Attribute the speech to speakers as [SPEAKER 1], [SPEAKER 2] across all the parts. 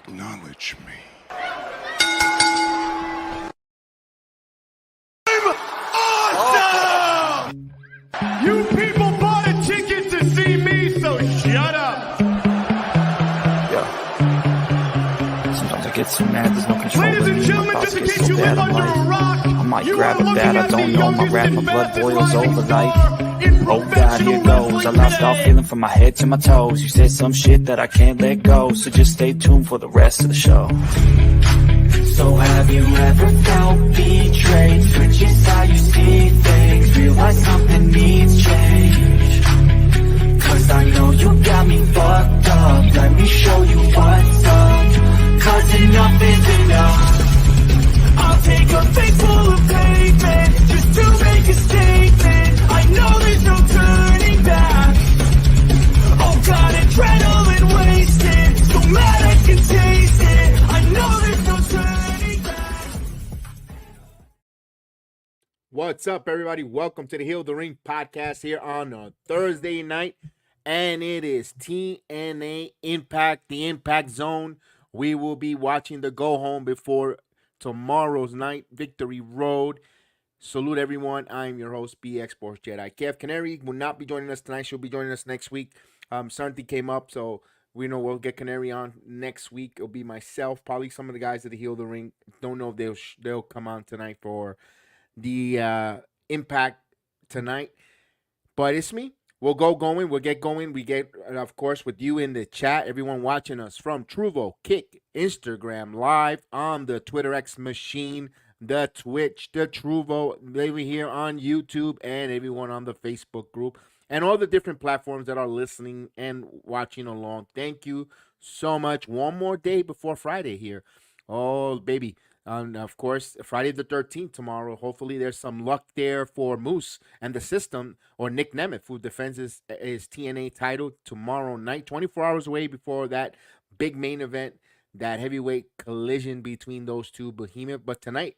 [SPEAKER 1] Acknowledge me.
[SPEAKER 2] I'm awesome! You people bought a ticket to see me, so shut up!
[SPEAKER 3] Sometimes I get so mad, there's no control.
[SPEAKER 2] Ladies and gentlemen, just in case you live under a rock,
[SPEAKER 3] I might
[SPEAKER 2] you
[SPEAKER 3] grab
[SPEAKER 2] are
[SPEAKER 3] a
[SPEAKER 2] looking
[SPEAKER 3] bat, I
[SPEAKER 2] at
[SPEAKER 3] don't
[SPEAKER 2] the
[SPEAKER 3] know, my
[SPEAKER 2] youngest
[SPEAKER 3] rap,
[SPEAKER 2] and
[SPEAKER 3] my blood
[SPEAKER 2] fastest
[SPEAKER 3] boils
[SPEAKER 2] rising
[SPEAKER 3] over
[SPEAKER 2] star
[SPEAKER 3] like,
[SPEAKER 2] in
[SPEAKER 3] oh God, here
[SPEAKER 2] professional
[SPEAKER 3] goes. I
[SPEAKER 2] wrestling
[SPEAKER 3] lost all
[SPEAKER 2] today.
[SPEAKER 3] feeling from my head to my toes. You said some shit that I can't let go, so just stay tuned for the rest of the show. So have you ever felt betrayed? Switches how you see things, realize something needs change. Cause I know you got me fucked up, let me show you what's up. Cause enough is enough. I'll take a face full of pavement just to make a statement. I know there's no turning back. Oh God, adrenaline wasted, so mad I can taste it. I know there's no turning back.
[SPEAKER 4] What's up, everybody? Welcome to the Heal the Ring podcast here on a Thursday night, and it is TNA Impact, the Impact Zone. We will be watching the go home before tomorrow's night, Victory Road. Salute everyone. I'm your host, BX Sports Jedi. Kev Canary will not be joining us tonight. She'll be joining us next week. Something came up, so we know we'll get Canary on next week. It'll be myself, probably some of the guys that Heal the Ring. Don't know if they'll come on tonight for the Impact tonight, but it's me. We'll get going. We get, of course, with you in the chat, everyone watching us from Truvo, Kick, Instagram, live on the Twitter X machine, the Twitch, the Truvo, maybe here on YouTube, and everyone on the Facebook group, and all the different platforms that are listening and watching along. Thank you so much. One more day before Friday here. Oh, baby. Of course, Friday the 13th tomorrow. Hopefully, there's some luck there for Moose and the system, or Nick Nemeth, who defends his TNA title tomorrow night, 24 hours away before that big main event, that heavyweight collision between those two behemoths. But tonight,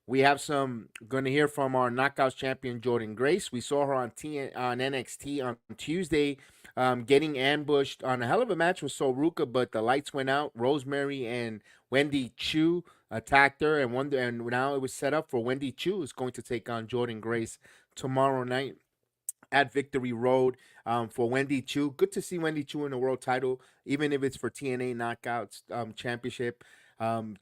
[SPEAKER 4] we have going to hear from our Knockouts champion, Jordynne Grace. We saw her on NXT on Tuesday, getting ambushed on a hell of a match with Soruka, but the lights went out. Rosemary and Wendy Chu attacked her, and now it was set up for Wendy Chu is going to take on Jordynne Grace tomorrow night at Victory Road for Wendy Chu. Good to see Wendy Chu in the world title, even if it's for TNA Knockouts Championship.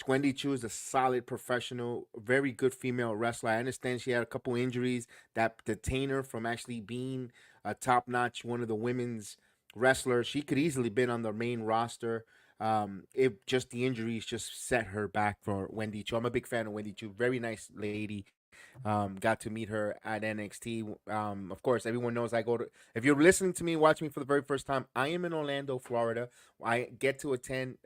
[SPEAKER 4] Wendy Chu is a solid professional, very good female wrestler. I understand she had a couple injuries that detain her from actually being a top-notch one of the women's wrestlers. She could easily been on the main roster. If just the injuries just set her back for Wendy Chu. I'm a big fan of Wendy Chu. Very nice lady. Got to meet her at NXT. Of course, everyone knows if you're listening to me, watching me for the very first time, I am in Orlando, Florida. I get to attend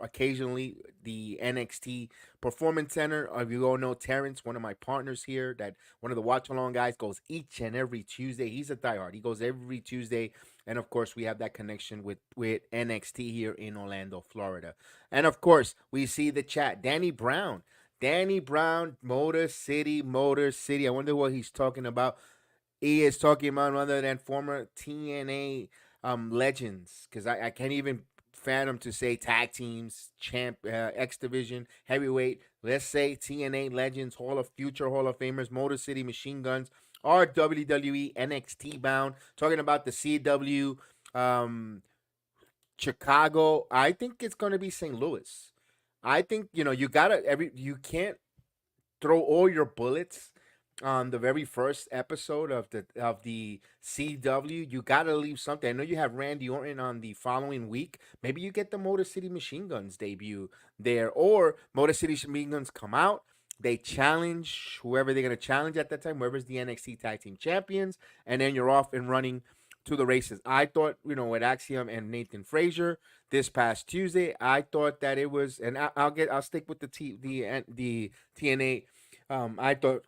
[SPEAKER 4] occasionally the NXT Performance Center. You all know Terrence, one of my partners here, that one of the watch along guys, goes each and every Tuesday. He's a diehard. He goes every Tuesday. And of course, we have that connection with NXT here in Orlando, Florida. And of course, we see the chat. Danny Brown, Motor City. I wonder what he's talking about. He is talking about other than former TNA legends, because I can't even fathom to say tag teams, champ, X Division, heavyweight. Let's say TNA legends, future Hall of Famers, Motor City Machine Guns, are WWE NXT bound. Talking about the CW Chicago. I think it's going to be St. Louis. I think, you can't throw all your bullets on the very first episode of the CW. You got to leave something. I know you have Randy Orton on the following week. Maybe you get the Motor City Machine Guns debut there, or Motor City Machine Guns come out. They challenge whoever they're going to challenge at that time, whoever's the NXT Tag Team Champions, and then you're off and running to the races. I thought, with Axiom and Nathan Frazier this past Tuesday, I thought that it was, and I'll stick with the TNA. I thought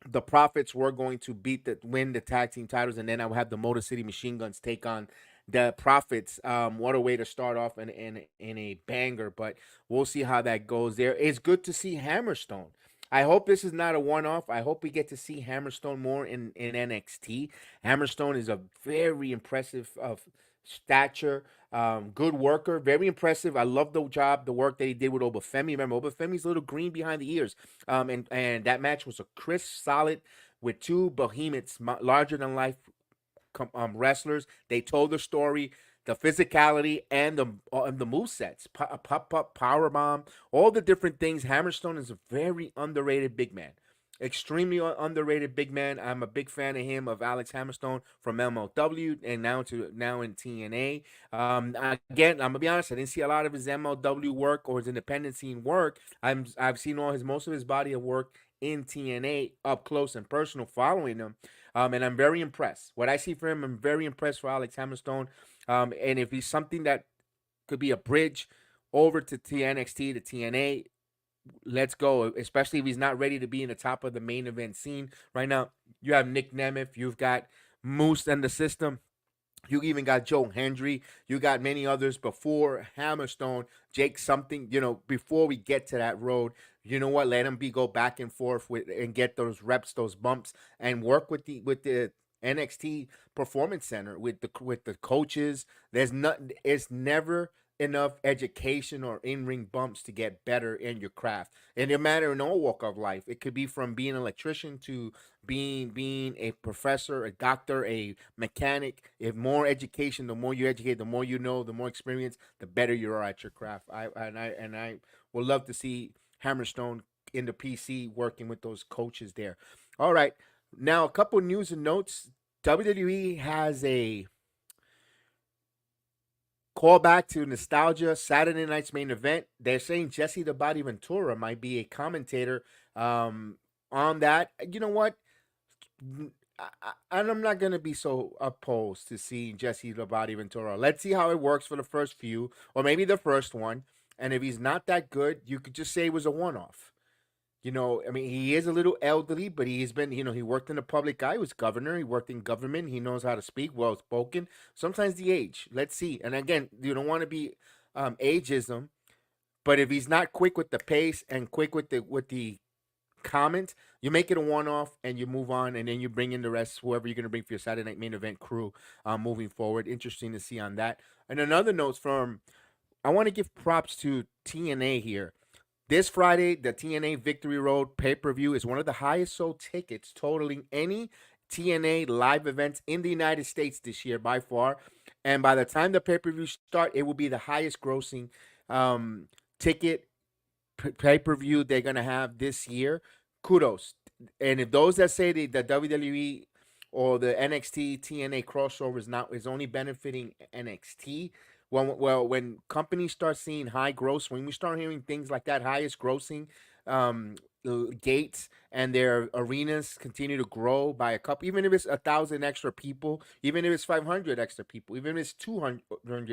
[SPEAKER 4] the Profits were going to win the tag team titles, and then I would have the Motor City Machine Guns take on the Profits. What a way to start off in a banger, but we'll see how that goes there. It's good to see Hammerstone. I hope this is not a one-off. I hope we get to see Hammerstone more in NXT. Hammerstone is a very impressive stature, good worker, very impressive. I love the work that he did with Obafemi. Remember, Obafemi's a little green behind the ears. And that match was a crisp, solid with two behemoths, larger than life wrestlers. They told the story, the physicality, and the move sets, pop up, power bomb, all the different things. Hammerstone is a very underrated big man. Extremely underrated big man. I'm a big fan of him, of Alex Hammerstone from MLW, and now in TNA. Again, I'm gonna be honest. I didn't see a lot of his MLW work or his independent scene work. I've seen most of his body of work in TNA up close and personal, following him. And I'm very impressed. What I see for him, I'm very impressed for Alex Hammerstone. And if he's something that could be a bridge over to NXT to TNA, let's go. Especially if he's not ready to be in the top of the main event scene right now. You have Nick Nemeth, you've got Moose and the system. You even got Joe Hendry. You got many others before Hammerstone, Jake something, before we get to that road. You know what? Let him go back and forth and get those reps, those bumps, and work with the NXT Performance Center with the coaches. It's never enough education or in-ring bumps to get better in your craft. And no matter in all walk of life, it could be from being an electrician to being a professor, a doctor, a mechanic. If more education, the more you educate, the more you know, the more experience, the better you are at your craft. I would love to see Hammerstone in the PC working with those coaches there. All right. Now, a couple news and notes. WWE has a call back to nostalgia. Saturday night's main event. They're saying Jesse the Body Ventura might be a commentator on that. You know what? I'm not going to be so opposed to seeing Jesse the Body Ventura. Let's see how it works for the first few, or maybe the first one. And if he's not that good, you could just say it was a one-off. I mean, he is a little elderly, but he's been, he worked in the public eye. He was governor. He worked in government. He knows how to speak, well spoken. Sometimes the age. Let's see. And again, you don't want to be ageism, but if he's not quick with the pace and quick with the comment, you make it a one-off and you move on, and then you bring in the rest, whoever you're going to bring for your Saturday night main event crew moving forward. Interesting to see on that. And another note I want to give props to TNA here. This Friday, the TNA Victory Road pay-per-view is one of the highest sold tickets totaling any TNA live events in the United States this year by far. And by the time the pay-per-view start, it will be the highest grossing ticket pay-per-view they're going to have this year. Kudos. And if those that say the WWE or the NXT TNA crossover is only benefiting NXT, when companies start seeing high gross, when we start hearing things like that, highest grossing gates, and their arenas continue to grow by a couple, even if it's 1,000 extra people, even if it's 500 extra people, even if it's 200,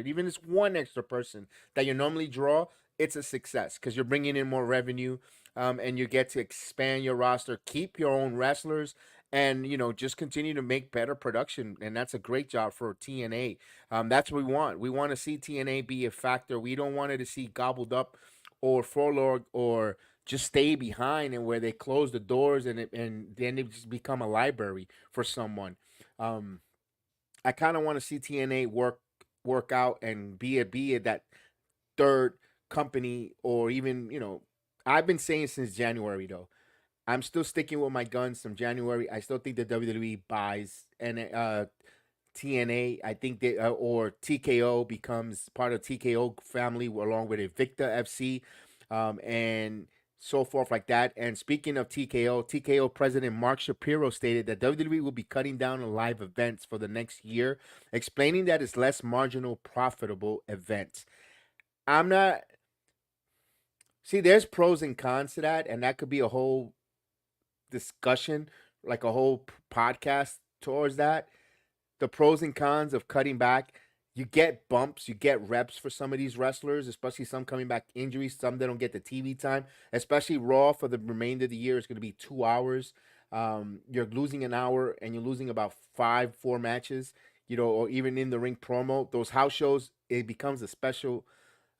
[SPEAKER 4] even if it's one extra person that you normally draw, it's a success because you're bringing in more revenue, and you get to expand your roster, keep your own wrestlers, and just continue to make better production. And that's a great job for TNA. That's what we want. We want to see TNA be a factor. We don't want it to see gobbled up or forlorn or just stay behind, and where they close the doors and then it just become a library for someone. I kind of want to see TNA work out and be that third company, or even I've been saying since January though. I'm still sticking with my guns from January. I still think the WWE buys TNA. I think or TKO becomes part of TKO family along with Invicta FC, and so forth like that. And speaking of TKO president Mark Shapiro stated that WWE will be cutting down on live events for the next year, explaining that it's less marginal profitable events. I'm not. See, there's pros and cons to that, and that could be a whole discussion, like a whole podcast towards that. The pros and cons of cutting back. You get bumps, you get reps for some of these wrestlers, especially some coming back injuries, some that don't get the TV time, especially Raw for the remainder of the year is going to be 2 hours. You're losing an hour and you're losing about 4 matches, or even in the ring promo. Those house shows, it becomes a special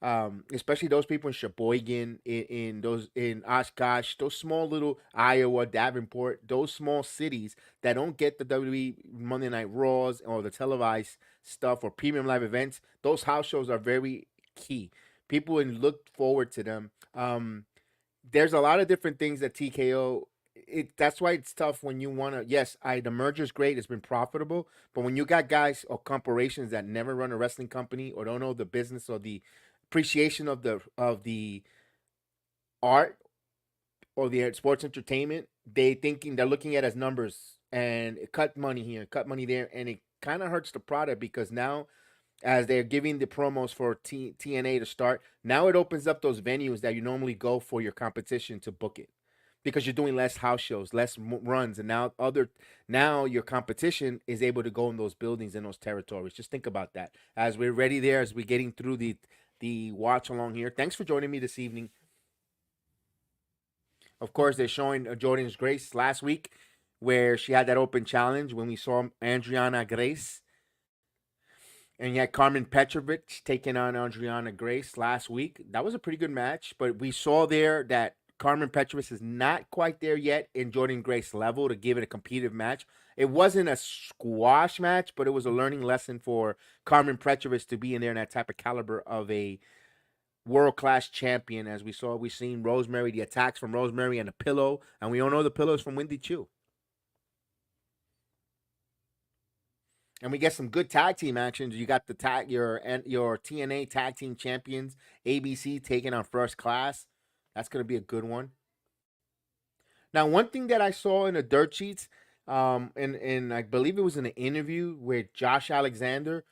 [SPEAKER 4] especially those people in Sheboygan, in Oshkosh, those small little Iowa, Davenport, those small cities that don't get the WWE Monday Night Raws or the televised stuff or premium live events. Those house shows are very key. People look forward to them. There's a lot of different things that TKO. That's why it's tough when you want to. Yes, the merger's great. It's been profitable, but when you got guys or corporations that never run a wrestling company or don't know the business or the appreciation of the art or the sports entertainment, they're looking at it as numbers and cut money here, cut money there, and it kind of hurts the product because now as they're giving the promos for TNA to start, now it opens up those venues that you normally go for your competition to book it because you're doing less house shows, less runs, and now your competition is able to go in those buildings in those territories. Just think about that as we're ready there, as we're getting through the watch along here. Thanks for joining me this evening. Of course, they're showing Jordan's Grace last week, where she had that open challenge when we saw Adriana Grace. And you had Carmen Petrovich taking on Adriana Grace last week. That was a pretty good match, but we saw there that Carmen Petrovich is not quite there yet in Jordan Grace level to give it a competitive match. It wasn't a squash match, but it was a learning lesson for Carmen Petrovich to be in there in that type of caliber of a world-class champion. As we've seen Rosemary, the attacks from Rosemary and the pillow, and we all know the pillow is from Wendy Chu. And we get some good tag team actions. You got your TNA tag team champions, ABC, taking on First Class. That's going to be a good one. Now, one thing that I saw in the dirt sheets, and I believe it was in an interview with Josh Alexander,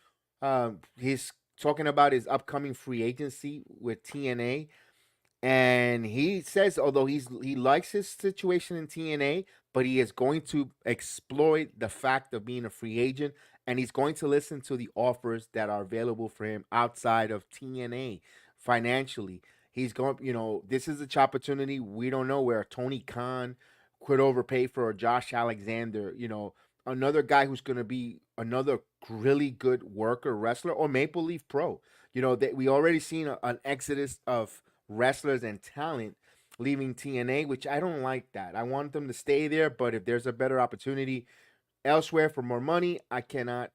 [SPEAKER 4] he's talking about his upcoming free agency with TNA. And he says, although he likes his situation in TNA, but he is going to exploit the fact of being a free agent, and he's going to listen to the offers that are available for him outside of TNA financially. He's going, this is a opportunity. We don't know where Tony Khan could overpay for a Josh Alexander, another guy who's going to be another really good worker, wrestler, or Maple Leaf Pro. That we already seen an exodus of wrestlers and talent leaving TNA, which I don't like that. I want them to stay there, but if there's a better opportunity elsewhere for more money, I cannot,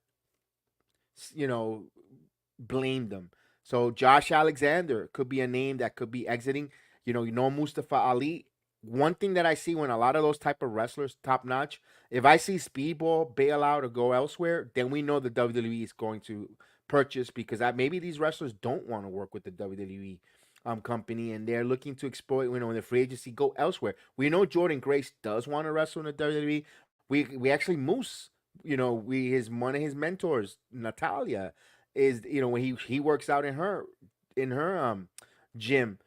[SPEAKER 4] blame them. So Josh Alexander could be a name that could be exiting. Mustafa Ali. One thing that I see when a lot of those type of wrestlers, top notch, if I see Speedball bail out or go elsewhere, then we know the WWE is going to purchase because maybe these wrestlers don't want to work with the WWE company and they're looking to exploit, when the free agency go elsewhere. We know Jordan Grace does want to wrestle in the WWE. We actually Moose, one of his mentors, Natalia, is when he works out in her gym.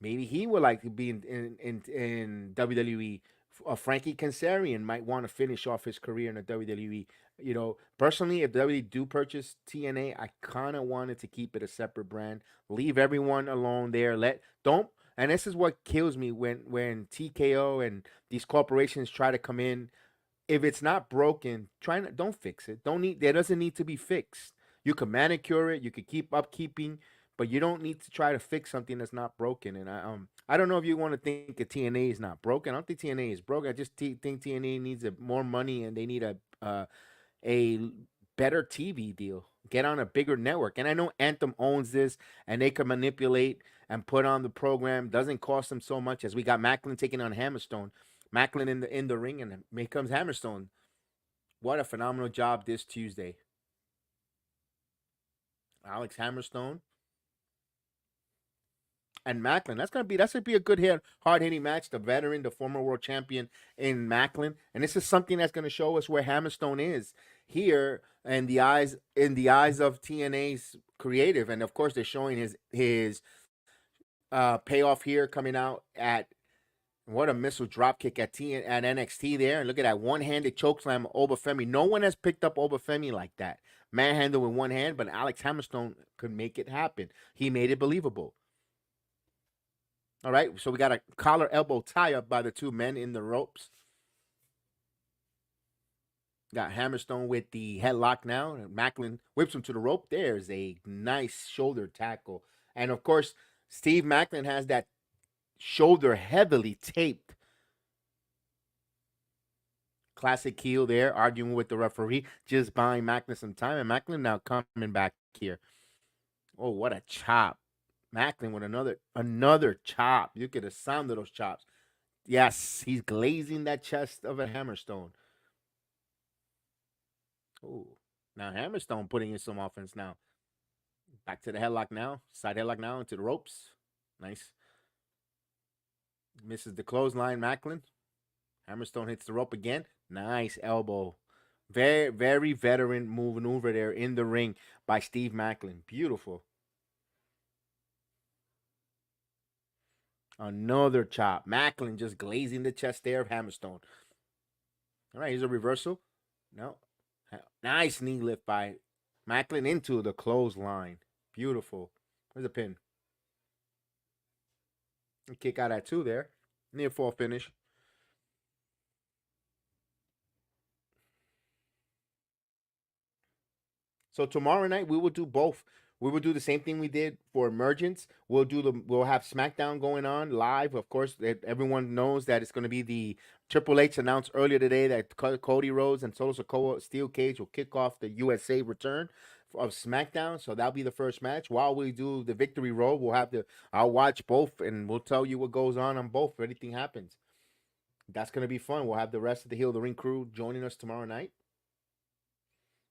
[SPEAKER 4] Maybe he would like to be in WWE. Frankie Kazarian might want to finish off his career in the WWE. Personally, if WWE do purchase TNA, I kind of wanted to keep it a separate brand. Leave everyone alone there. And this is what kills me when TKO and these corporations try to come in. If it's not broken, don't fix it. There doesn't need to be fixed. You can manicure it. You can keep upkeeping, but you don't need to try to fix something that's not broken. And I don't know if you want to think that TNA is not broken. I don't think TNA is broken. I just think TNA needs more money and they need a better TV deal. Get on a bigger network. And I know Anthem owns this and they can manipulate and put on the program. Doesn't cost them so much as we got Maclin taking on Hammerstone. Maclin in the ring, and here comes Hammerstone. What a phenomenal job this Tuesday. Alex Hammerstone and Maclin. That's gonna be a good hard hitting match. The veteran, the former world champion in Maclin, and this is something that's gonna show us where Hammerstone is here in the eyes of TNA's creative, and of course they're showing his payoff here coming out at. What a missile drop kick at NXT there. And look at that one-handed chokeslam of Obafemi. No one has picked up Obafemi like that. Manhandle with one hand, but Alex Hammerstone could make it happen. He made it believable. All right, so we got a collar elbow tie-up by the two men in the ropes. Got Hammerstone with the headlock now. Maclin whips him to the rope. There's a nice shoulder tackle. And of course, Steve Maclin has that shoulder heavily taped. Classic heel there, arguing with the referee, just buying Maclin some time. And Maclin now coming back here. Oh, what a chop. Maclin with another chop. You get the sound of those chops. Yes, he's glazing that chest of a Hammerstone. Oh, now Hammerstone putting in some offense now. Back to the headlock now. Side headlock now into the ropes. Nice. Misses the clothesline, Maclin. Hammerstone hits the rope again. Nice elbow. Very, very veteran maneuver there in the ring by Steve Maclin. Beautiful. Another chop. Maclin just glazing the chest there of Hammerstone. All right, here's a reversal. No. Nice knee lift by Maclin into the clothesline. Beautiful. There's a pin. Kick out at 2 there. Near fall finish. So tomorrow night we will do both. We will do the same thing we did for Emergence. We'll have SmackDown going on live. Of course, everyone knows that it's going to be the Triple H announced earlier today that Cody Rhodes and Solo Sikoa Steel Cage will kick off the USA return of SmackDown. So that'll be the first match. While we do the Victory Road, I'll watch both and we'll tell you what goes on both if anything happens. That's going to be fun. We'll have the rest of the Heal the Ring crew joining us tomorrow night.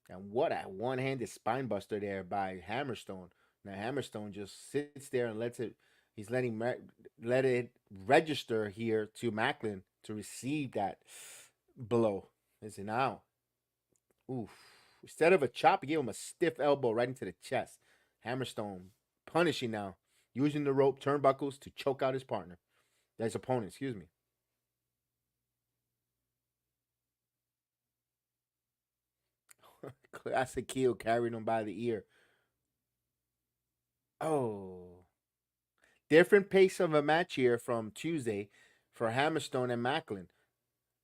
[SPEAKER 4] And what a one-handed spine buster there by Hammerstone. Now Hammerstone just sits there and lets it. He's let it register here to Maclin to receive that blow. Listen now. Oof. Instead of a chop, he gave him a stiff elbow right into the chest. Hammerstone punishing now, using the rope turnbuckles to choke out his partner. His opponent, excuse me. Classic heel carrying him by the ear. Oh. Different pace of a match here from Tuesday for Hammerstone and Maclin.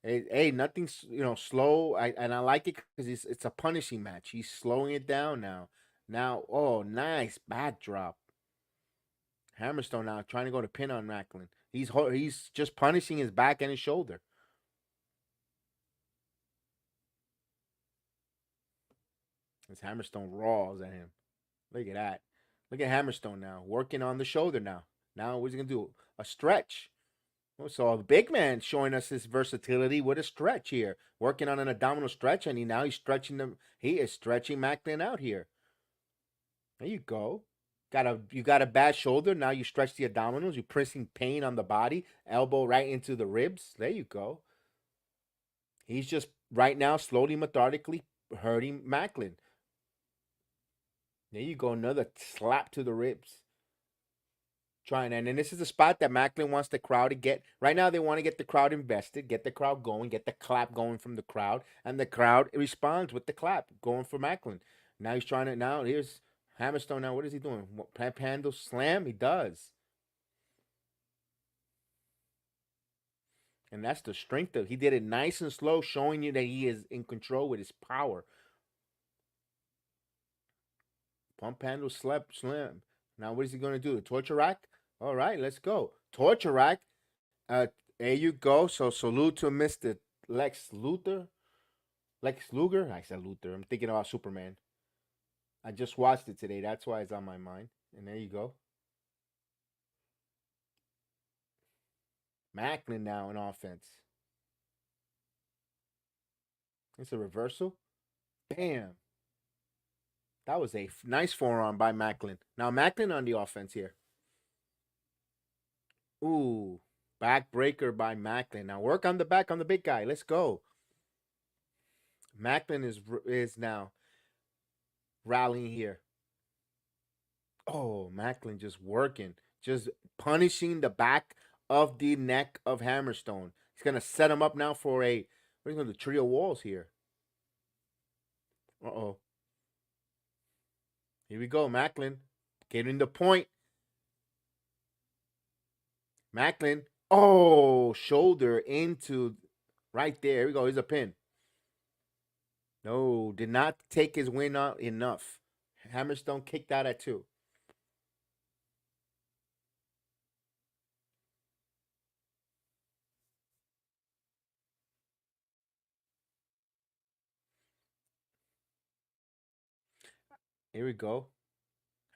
[SPEAKER 4] Hey, nothing's slow. I like it because it's a punishing match. He's slowing it down now. Now, oh, nice backdrop. Hammerstone now trying to go to pin on Maclin. He's just punishing his back and his shoulder. As Hammerstone raws at him. Look at that. Look at Hammerstone now. Working on the shoulder now. Now what's he going to do? A stretch. So the big man showing us his versatility with a stretch here. Working on an abdominal stretch. And he's stretching them. He is stretching Maclin out here. There you go. You got a bad shoulder. Now you stretch the abdominals. You're pressing pain on the body. Elbow right into the ribs. There you go. He's just right now slowly, methodically hurting Maclin. There you go, another slap to the ribs. And then this is the spot that Maclin wants the crowd to get. Right now, they want to get the crowd invested, get the crowd going, get the clap going from the crowd, and the crowd responds with the clap going for Maclin. Now he's trying to. Now here's Hammerstone. Now what is he doing? Handle slam. He does, and that's the strength of. He did it nice and slow, showing you that he is in control with his power. Pump handle slam. Now what is he going to do? The torture rack? All right, let's go. Torture rack. There you go. So salute to Mr. Lex Luger. I said Luthor. I'm thinking about Superman. I just watched it today. That's why it's on my mind. And there you go. Maclin now in offense. It's a reversal. Bam. That was a nice forearm by Maclin. Now Maclin on the offense here. Ooh, backbreaker by Maclin. Now work on the back on the big guy. Let's go. Maclin is now rallying here. Oh, Maclin just working, just punishing the back of the neck of Hammerstone. He's gonna set him up now for what is going to do? Trio walls here. Uh-oh. Here we go, Maclin. Getting the point. Maclin. Oh, shoulder into right there. Here we go. Here's a pin. No, did not take his win out enough. Hammerstone kicked out at 2. Here we go.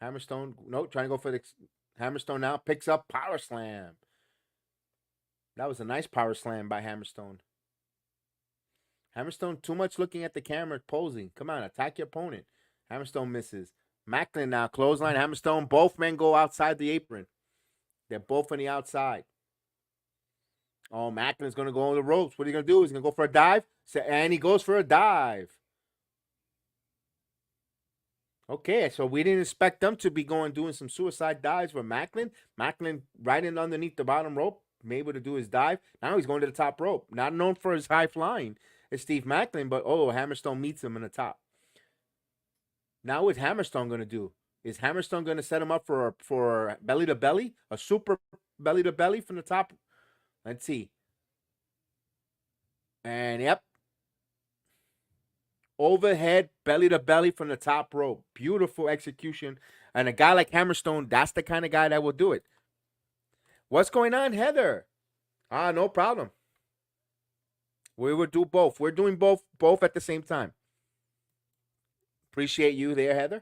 [SPEAKER 4] Hammerstone. No, trying to go for the Hammerstone now. Picks up power slam. That was a nice power slam by Hammerstone. Hammerstone too much looking at the camera, posing. Come on, attack your opponent. Hammerstone misses. Maclin now, clothesline. Hammerstone, both men go outside the apron. They're both on the outside. Oh, Maclin's going to go on the ropes. What are you going to do? He's going to go for a dive. And he goes for a dive. Okay, so we didn't expect them to be doing some suicide dives for Maclin. Maclin right in underneath the bottom rope, able to do his dive. Now he's going to the top rope. Not known for his high flying. It's Steve Maclin, but Hammerstone meets him in the top. Now what's Hammerstone going to do? Is Hammerstone going to set him up for belly to belly? A super belly to belly from the top? Let's see. And yep. Overhead belly to belly from the top rope. Beautiful execution. And a guy like Hammerstone, that's the kind of guy that will do it. What's going on, Heather? No problem. We will do both. We're doing both at the same time. Appreciate you there, Heather.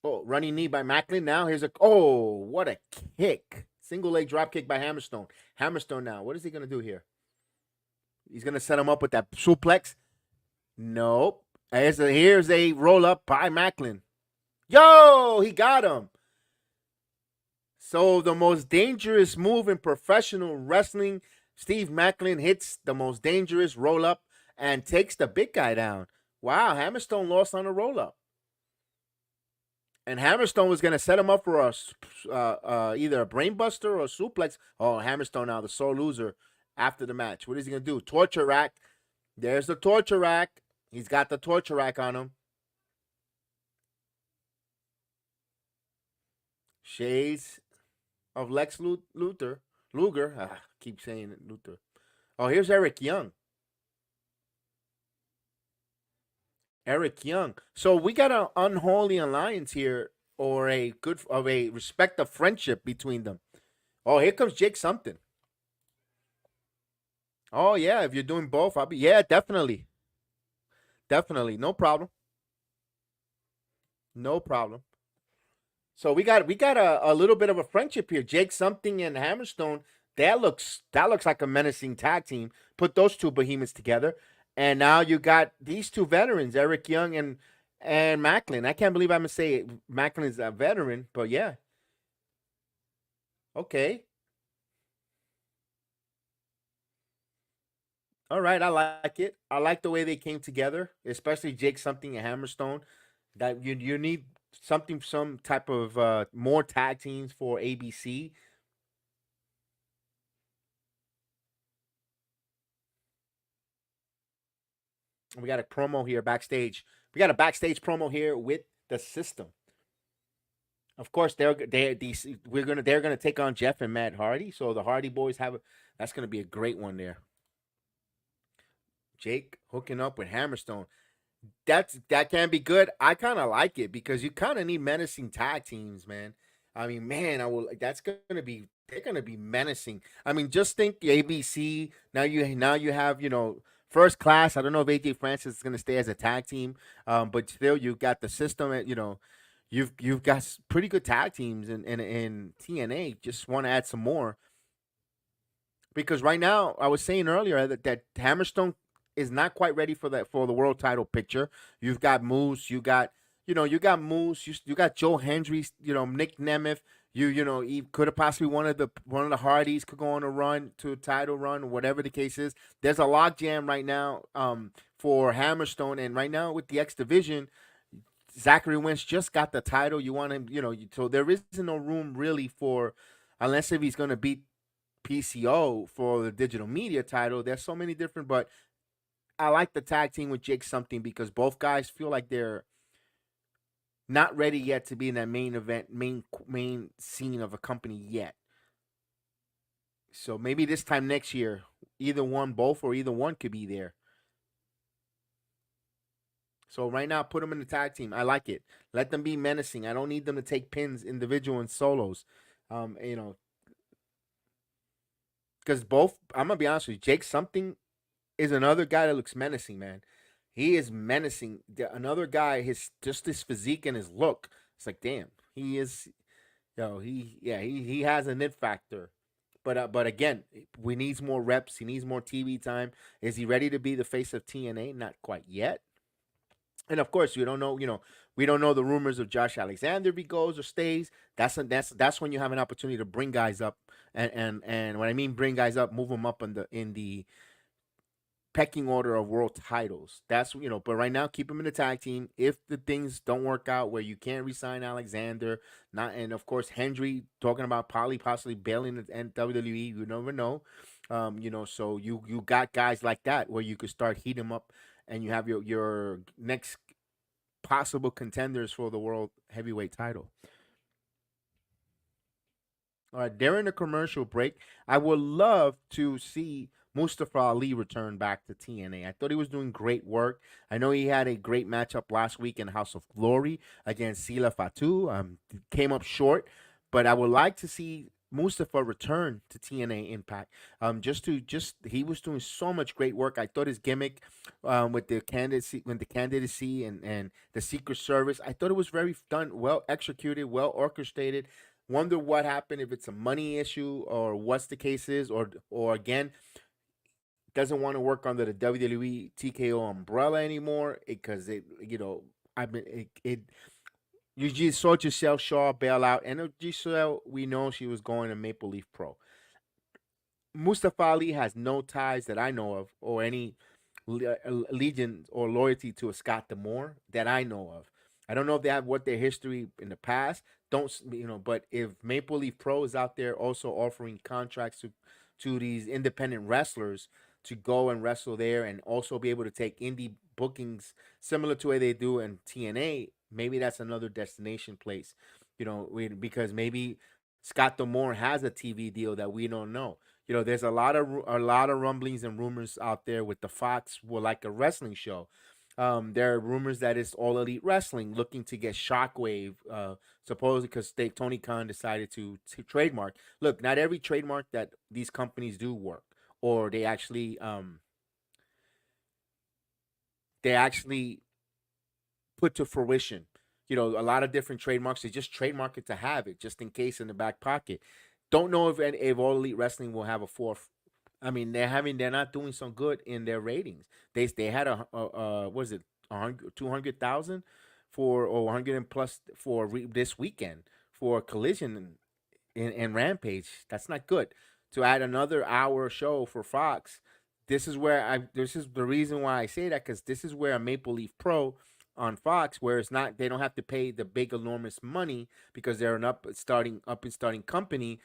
[SPEAKER 4] Oh, running knee by Maclin. Now here's what a kick. Single leg drop kick by Hammerstone. Hammerstone now. What is he going to do here? He's going to set him up with that suplex. Nope. Here's a roll up by Maclin. Yo, he got him. So the most dangerous move in professional wrestling, Steve Maclin hits the most dangerous roll up and takes the big guy down. Wow, Hammerstone lost on a roll up. And Hammerstone was going to set him up for either a brainbuster or a suplex. Oh, Hammerstone now, the sore loser after the match. What is he going to do? Torture rack. There's the torture rack. He's got the torture rack on him. Shades of Lex Luger. Keep saying it, Luthor. Oh, here's Eric Young. So we got an unholy alliance here, or a respect of friendship between them. Oh, here comes Jake something. Oh yeah, if you're doing both, definitely. No problem. So we got a little bit of a friendship here. Jake something and Hammerstone. That looks like a menacing tag team. Put those two behemoths together. And now you got these two veterans, Eric Young and Maclin. I can't believe I'm going to say Maclin's a veteran, but yeah. Okay. All right, I like it. I like the way they came together, especially Jake something and Hammerstone. That you need some type of more tag teams for ABC. We got a promo here backstage. We got a backstage promo here with the System. Of course, they're gonna take on Jeff and Matt Hardy. So the Hardy Boys that's gonna be a great one there. Jake hooking up with Hammerstone. That can be good. I kind of like it because you kind of need menacing tag teams, man. I mean, man, they're gonna be menacing. I mean, just think ABC. Now you have First Class. I don't know if AJ Francis is gonna stay as a tag team, but still you got the System. You've got pretty good tag teams in TNA. Just want to add some more because right now I was saying earlier that Hammerstone is not quite ready for the world title picture. You've got Moose. You got Moose. You got Joe Hendry. Nick Nemeth. He could have possibly one of the Hardys could go on a title run, whatever the case is. There's a logjam right now for Hammerstone, and right now with the X Division, Zachary Wentz just got the title. You want him, so there isn't no room really unless if he's going to beat PCO for the digital media title. There's so many different, but I like the tag team with Jake something because both guys feel like they're not ready yet to be in that main event, main scene of a company yet. So maybe this time next year, either one could be there. So right now, put them in the tag team. I like it. Let them be menacing. I don't need them to take pins individual and solos. Because both, I'm going to be honest with you, Jake something is another guy that looks menacing, man. he is menacing. Another guy, his physique and his look. It's like, damn, he is. He has an it factor. But again, we needs more reps. He needs more TV time. Is he ready to be the face of TNA? Not quite yet. And of course, we don't know. We don't know the rumors of Josh Alexander if he goes or stays. That's when you have an opportunity to bring guys up. And when I mean bring guys up, move them up in the pecking order of world titles. But right now, keep him in the tag team. If the things don't work out where you can't resign Alexander, and of course Hendry talking about possibly bailing and WWE, you never know. So you got guys like that where you could start heating them up, and you have your next possible contenders for the world heavyweight title. All right, during the commercial break, I would love to see Mustafa Ali return back to TNA. I thought he was doing great work. I know he had a great matchup last week in House of Glory against Sila Fatu. Came up short, but I would like to see Mustafa return to TNA Impact. He was doing so much great work. I thought his gimmick with the candidacy and the Secret Service, I thought it was very done, well executed, well orchestrated. Wonder what happened, if it's a money issue or what's the case is, or again doesn't want to work under the WWE TKO umbrella anymore because I've been it you just saw Giselle Shaw bail out, and Giselle, we know she was going to Maple Leaf Pro. Mustafa Ali has no ties that I know of, or any allegiance or loyalty to a Scott D'Amore that I know of. I don't know if they have what their history in the past. Don't But if Maple Leaf Pro is out there also offering contracts to these independent wrestlers to go and wrestle there, and also be able to take indie bookings similar to what they do in TNA, maybe that's another destination place. Because maybe Scott D'Amore has a TV deal that we don't know. There's a lot of rumblings and rumors out there with the Fox will like a wrestling show. There are rumors that it's All Elite Wrestling looking to get Shockwave, supposedly because Tony Khan decided to trademark. Look, not every trademark that these companies do work, or they actually put to fruition. A lot of different trademarks. They just trademark it to have it, just in case in the back pocket. Don't know if All Elite Wrestling will have a fourth. I mean, they're not doing so good in their ratings. They had what is it, 200,000 for, or 100 and plus for this weekend for Collision and Rampage. That's not good. To add another hour show for Fox, this is the reason why I say that, because this is where a Maple Leaf Pro on Fox, where it's not, they don't have to pay the big enormous money because they're an up and starting company.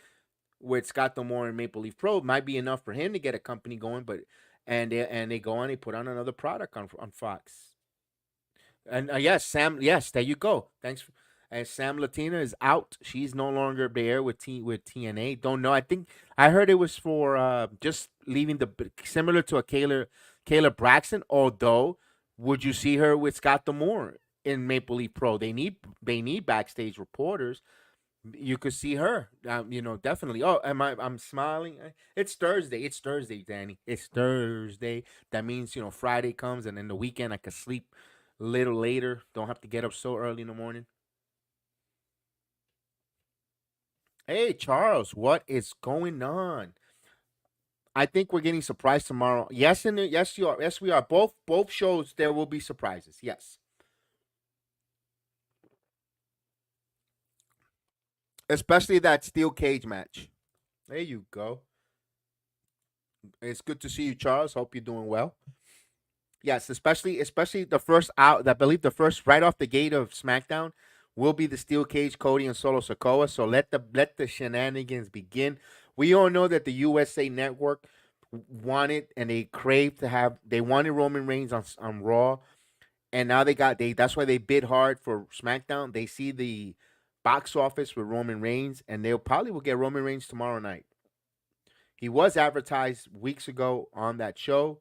[SPEAKER 4] With Scott D'Amore and Maple Leaf Pro, might be enough for him to get a company going, but they go on, they put on another product on Fox. And yes, Sam, yes, there you go. Thanks. And Sam Latina is out. She's no longer there with TNA. Don't know. I think I heard it was for just leaving similar to a Kayla Braxton. Although, would you see her with Scott D'Amore in Maple Leaf Pro? They need backstage reporters. You could see her, definitely. Oh, I'm smiling. It's Thursday. It's Thursday, Danny. It's Thursday. That means Friday comes, and then the weekend I could sleep a little later. Don't have to get up so early in the morning. Hey, Charles, what is going on? I think we're getting surprised tomorrow. Yes, and yes, you are. Yes, we are. Both shows there will be surprises. Yes, especially that steel cage match. There you go. It's good to see you, Charles. Hope you're doing well. Yes, especially the first out. I believe the first right off the gate of SmackDown will be the steel cage, Cody and Solo Sokoa. So let the shenanigans begin. We all know that the USA Network wanted and they craved to have. They wanted Roman Reigns on Raw, and now that's why they bid hard for SmackDown. They see the box office with Roman Reigns, and they'll probably will get Roman Reigns tomorrow night. He was advertised weeks ago on that show.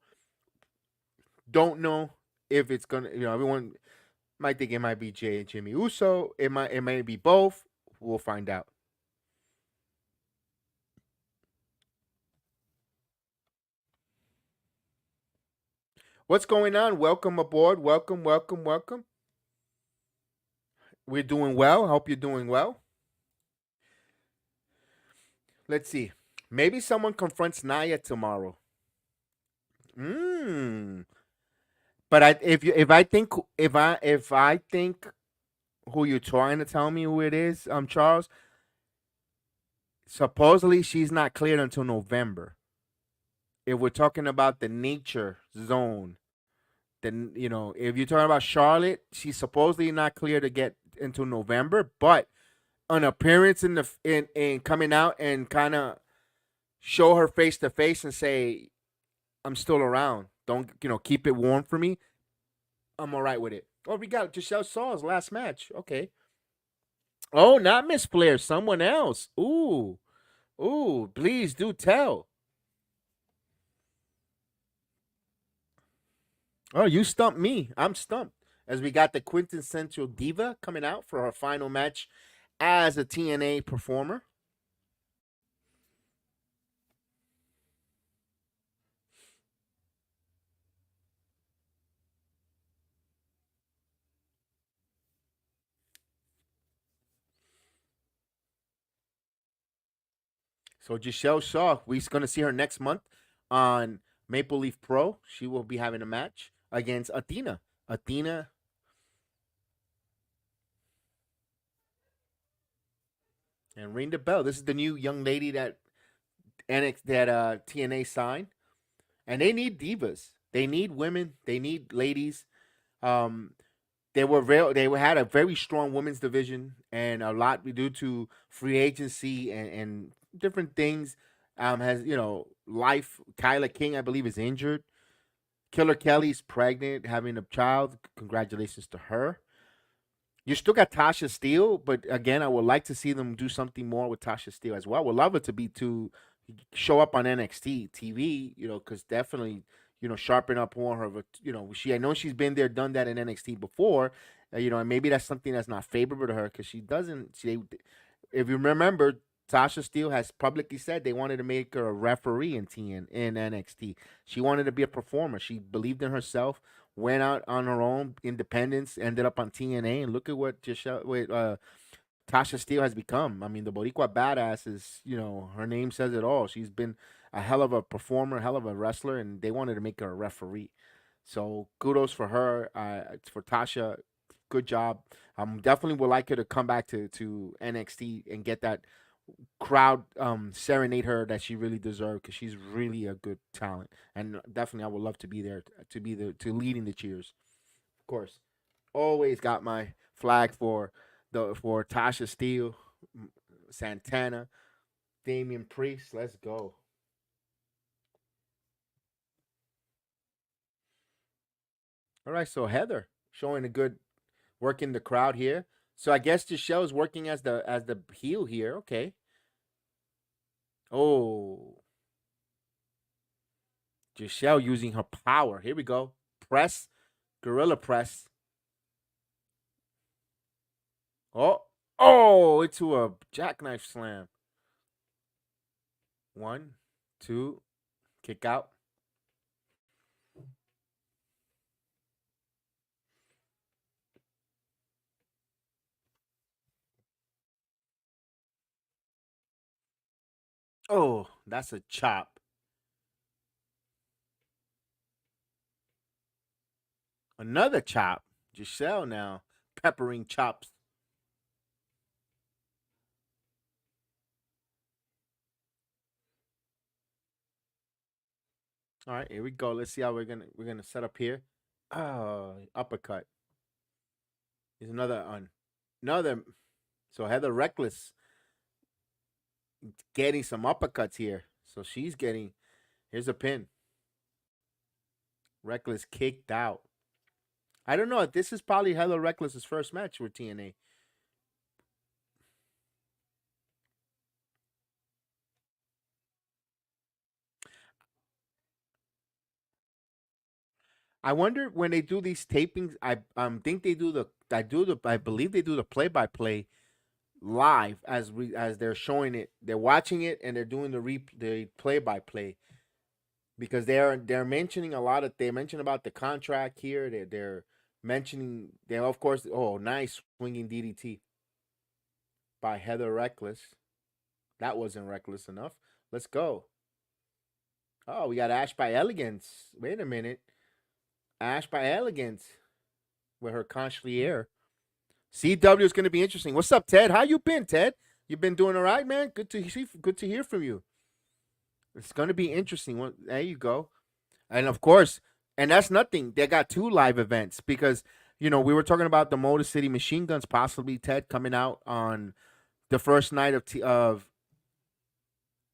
[SPEAKER 4] Don't know if it's gonna. Everyone might think it might be Jay and Jimmy Uso. It may be both. We'll find out. What's going on? Welcome aboard. Welcome, welcome, welcome. We're doing well. I hope you're doing well. Let's see. Maybe someone confronts Naya tomorrow. Hmm. But if I think who you're trying to tell me who it is, Charles. Supposedly she's not cleared until November. If we're talking about the nature zone, then if you're talking about Charlotte, she's supposedly not clear to get into November, but an appearance in coming out and kind of show her face to face and say, I'm still around. Don't keep it warm for me. I'm all right with it. Oh, we got Giselle Saw's last match. Okay. Oh, not Miss Flair, someone else. Ooh. Please do tell. Oh, you stumped me. I'm stumped. As we got the quintessential diva coming out for her final match as a TNA performer. So Giselle Shaw, we're going to see her next month on Maple Leaf Pro. She will be having a match against Athena. Athena. And ring the bell. This is the new young lady that TNA signed. And they need divas. They need women. They need ladies. Um, they had a very strong women's division, and a lot due to free agency and different things. Has life. Kyla King, I believe, is injured. Killer Kelly's pregnant, having a child. Congratulations to her. You still got Tasha Steele, but again, I would like to see them do something more with Tasha Steele as well. I would love it to show up on NXT TV, because definitely, sharpen up on her. I know she's been there, done that in NXT before, and maybe that's something that's not favorable to her because she doesn't. If you remember, Tasha Steele has publicly said they wanted to make her a referee in NXT. She wanted to be a performer. She believed in herself, went out on her own independence, ended up on TNA, and look at what Tasha Steele has become. I mean, the Boricua Badass is, her name says it all. She's been a hell of a performer, hell of a wrestler, and they wanted to make her a referee. So kudos for her. For Tasha, good job. Definitely would like her to come back to NXT and get that crowd serenade her that she really deserved because she's really a good talent. And definitely, I would love to be there to leading the cheers. Of course, always got my flag for Tasha Steele, Santana, Damian Priest. Let's go. All right, so Heather showing a good work in the crowd here. So I guess Giselle working as the heel here. Okay. Oh, Giselle using her power. Here we go. Press, gorilla press. Oh, into a jackknife slam. 1, 2, kick out. Oh, that's a chop. Another chop. Giselle now peppering chops. All right, here we go. Let's see how we're gonna set up here. Oh, uppercut. Here's another. So Heather Reckless getting some uppercuts here. So she's getting. Here's a pin. Reckless kicked out. I don't know. This is probably Heather Reckless's first match with TNA. I wonder when they do these tapings. I think they do the. I believe they do the play by play live as they're showing it. They're watching it and they're doing the play by play. because they're mentioning a lot of they mention about the contract here. They're mentioning they of course nice swinging DDT by Heather Reckless. That wasn't reckless enough. Let's go. Oh, we got Ash by Elegance. Wait a minute. Ash by Elegance with her conciliere. CW is going to be interesting. What's up, Ted? How you been, Ted? You been doing all right, man? Good to see. Good to hear from you. It's going to be interesting. Well, there you go. And of course, and that's nothing. They got 2 live events because we were talking about the Motor City Machine Guns possibly, Ted, coming out on the first night of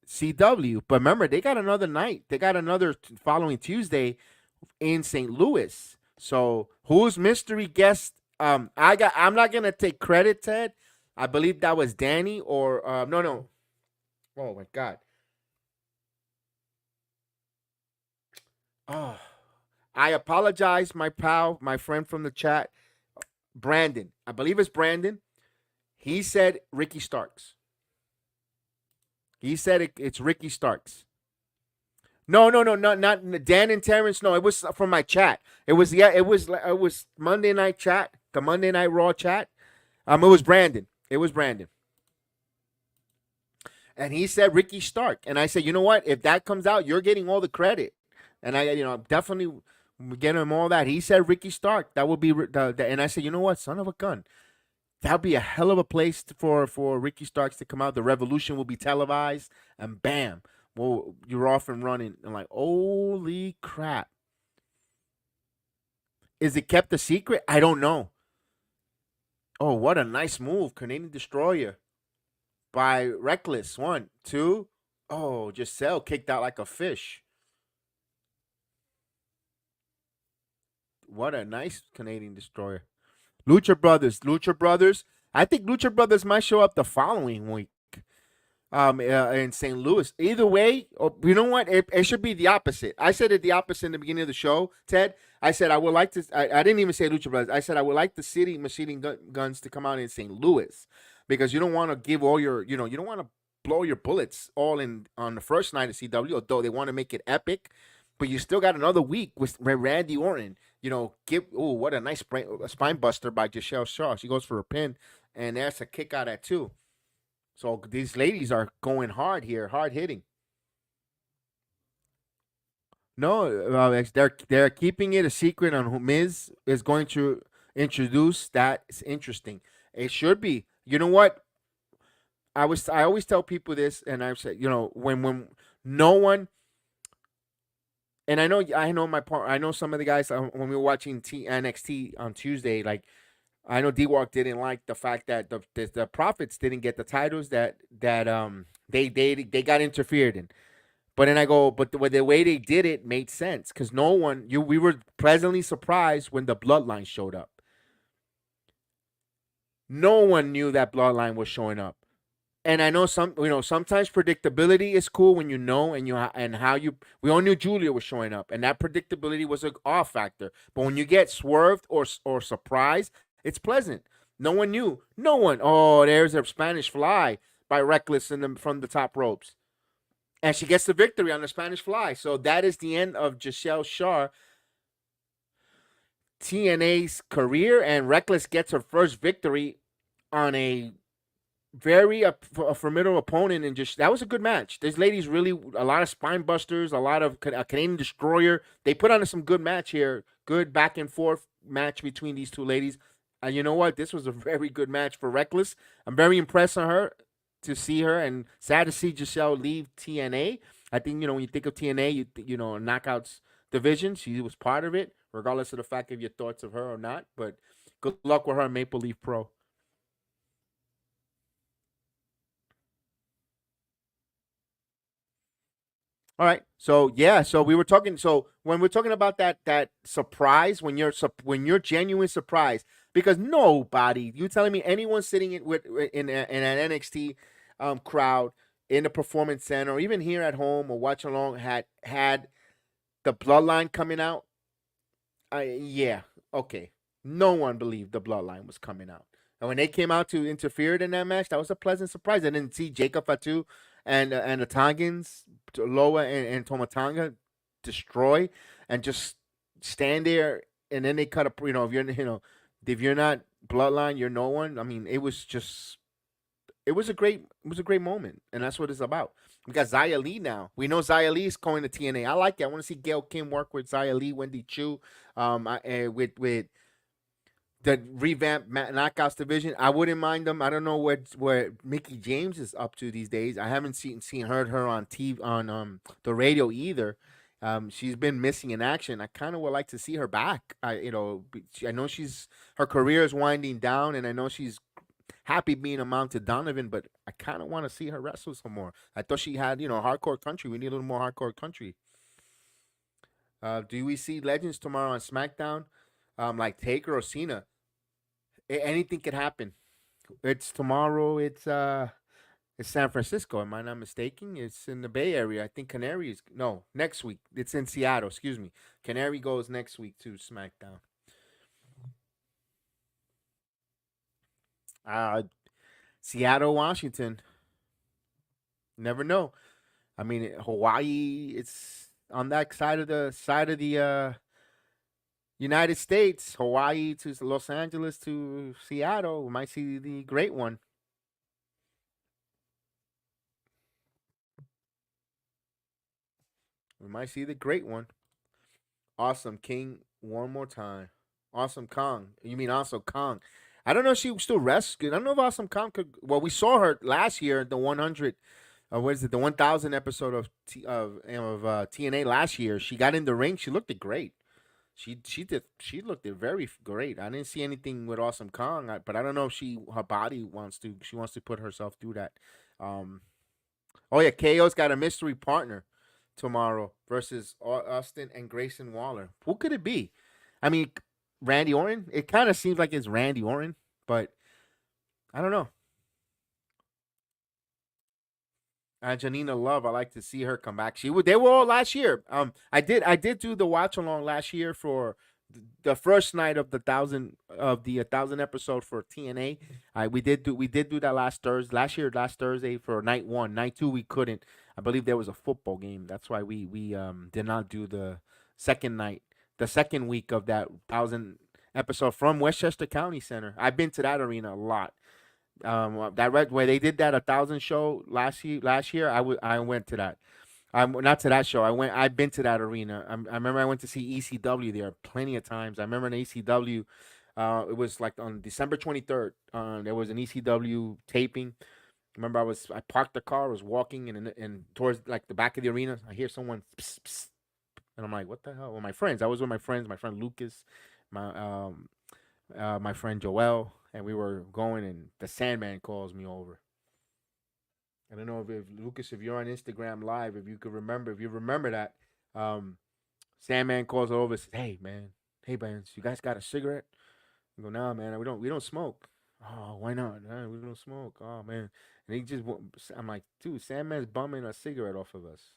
[SPEAKER 4] CW. But remember, they got another night. They got another following Tuesday in St. Louis. So who's mystery guest? I'm not gonna take credit, Ted. I believe that was Danny or no. Oh my God. Oh, I apologize, my pal, my friend from the chat, Brandon. I believe it's Brandon. He said Ricky Starks. He said it's Ricky Starks. No, not Dan and Terrence. No, it was from my chat. It was Monday Night Chat, the Monday Night Raw chat. It was Brandon. It was Brandon. And he said Ricky Stark. And I said, you know what? If that comes out, you're getting all the credit. And I, definitely getting him all that. He said Ricky Stark. That would be and I said, you know what? Son of a gun. That'd be a hell of a place for Ricky Starks to come out. The Revolution will be televised, and bam, well, you're off and running. I'm like, holy crap. Is it kept a secret? I don't know. Oh, what a nice move. Canadian Destroyer by Reckless. 1, 2. Oh, Giselle kicked out like a fish. What a nice Canadian Destroyer. Lucha Brothers. I think Lucha Brothers might show up the following week in St. Louis. Either way, you know what? It should be the opposite. I said it the opposite in the beginning of the show, Ted. I said I would like to. I didn't even say Lucha Brothers. I said I would like the City Machine Guns to come out in St. Louis because you don't want to give all your, you don't want to blow your bullets all in on the first night of CW, although they want to make it epic. But you still got another week with Randy Orton. What a nice spine buster by Giselle Shaw. She goes for a pin, and that's a kick out at 2. So these ladies are going hard here, hard hitting. No, they're keeping it a secret on who Miz is going to introduce. That's interesting. It should be. You know what? I always tell people this, and I've said, when no one. And I know some of the guys when we were watching NXT on Tuesday, like I know D-Walk didn't like the fact that the Profits didn't get the titles that they got interfered in. But then I go, but the way they did it made sense because we were pleasantly surprised when the Bloodline showed up. No one knew that Bloodline was showing up. And I know sometimes predictability is cool when you know we all knew Julia was showing up, and that predictability was an off factor. But when you get swerved or surprised, it's pleasant. No one knew. No one. Oh, there's a Spanish Fly by Reckless from the top ropes, and she gets the victory on the Spanish Fly. So that is the end of Giselle Shaw, TNA's career, and Reckless gets her first victory on a very a formidable opponent, and that was a good match. These ladies really a lot of spine busters, a lot of a Canadian Destroyer. They put on some good match here, good back and forth match between these 2 ladies. And you know what? This was a very good match for Reckless. I'm very impressed on her to see her, and sad to see Giselle leave TNA. I think when you think of TNA, you Knockouts division. She was part of it, regardless of the fact of your thoughts of her or not. But good luck with her, Maple Leaf Pro. All right. So we were talking. So when we're talking about that surprise, when you're genuine surprise, because nobody, you telling me anyone sitting in an NXT crowd in the Performance Center or even here at home or watching along had the Bloodline coming out. Yeah, okay. No one believed the Bloodline was coming out, and when they came out to interfere in that match, that was a pleasant surprise. I didn't see Jacob Fatu and the Tongans, Loa and Tomatanga, destroy and just stand there, and then they cut a if you're not bloodline, you're no one. I mean, it was a great moment, and that's what it's about. We got Xia Li now. We know Xia Li is going to TNA. I like it. I want to see Gail Kim work with Xia Li, Wendy Chu, with the revamped knockouts division. I wouldn't mind them. I don't know what Mickey James is up to these days. I haven't heard her on TV on the radio either. She's been missing in action. I kind of would like to see her back. I know her career is winding down, and I know she's happy being a mom to Donovan, but I kind of want to see her wrestle some more. I thought she had, hardcore country. We need a little more hardcore country. Do we see legends tomorrow on SmackDown? Like Taker or Cena? Anything could happen. It's tomorrow. It's San Francisco. Am I not mistaken? It's in the Bay Area. I think Canary is next week. It's in Seattle. Excuse me. Canary goes next week to SmackDown. Seattle, Washington. Never know. I mean, Hawaii. It's on that side of the United States. Hawaii to Los Angeles to Seattle. We might see the great one. We might see the great one. Awesome King one more time. Awesome Kong. You mean Awesome Kong? I don't know if she still rests. I don't know if Awesome Kong could. Well, we saw her last year at the 100. What is it? The 1000 episode of TNA last year. She got in the ring. She looked great. She looked very great. I didn't see anything with Awesome Kong, but I don't know if her body wants to. She wants to put herself through that. Oh yeah, KO's got a mystery partner tomorrow versus Austin and Grayson Waller. Who could it be? I mean, Randy Orton. It kind of seems like it's Randy Orton, but I don't know. Janina Love, I like to see her come back. They were all last year. I did do the watch along last year for the first night of the 1000 episode for TNA. We did do that last Thursday for night 1. Night 2 we couldn't. I believe there was a football game. That's why we did not do the second night, the second week of that 1000 episode from Westchester County Center. I've been to that arena a lot. Where they did that 1000 show last year. I went to that. Not to that show. I've been to that arena. I remember I went to see ECW there plenty of times. I remember in ECW, it was like on December 23rd. There was an ECW taping. I remember I parked the car, was walking and towards like the back of the arena. I hear someone psst, psst, and I'm like, what the hell? Well, my friends. I was with my friends. My friend Lucas, my friend Joel, and we were going, and the Sandman calls me over. I don't know if Lucas, if you're on Instagram Live, if you remember that, Sandman calls over and says, "Hey man, you guys got a cigarette?" I go, "Nah, man, we don't smoke." "Oh, why not? We don't smoke." "Oh man," and I'm like, "Dude, Sandman's bumming a cigarette off of us."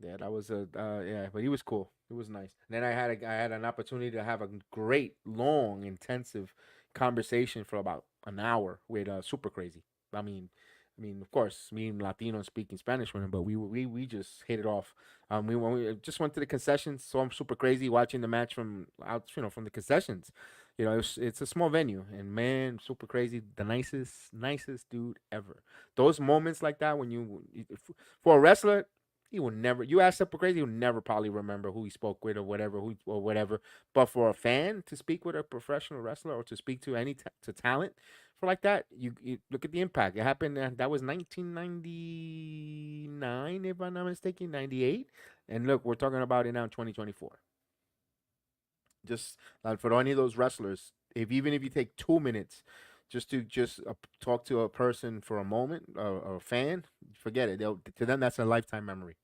[SPEAKER 4] Yeah, that was yeah, but he was cool. It was nice. And then I had an opportunity to have a great, long, intensive conversation for about an hour with Super Crazy. Of course, me and Latino speaking Spanish with him, but we just hit it off. We just went to the concessions, so I'm Super Crazy watching the match from out, from the concessions. It's a small venue, and man, Super Crazy, the nicest dude ever. Those moments like that when for a wrestler, he will never. You ask Super Crazy, he'll never probably remember who he spoke with or whatever. But for a fan to speak with a professional wrestler or to speak to to talent for like that, you look at the impact. It happened. That was 1999, if I'm not mistaken, 98. And look, we're talking about it now in 2024. Just for any of those wrestlers, even if you take 2 minutes just to talk to a person for a moment, or a fan, forget it. To them, that's a lifetime memory.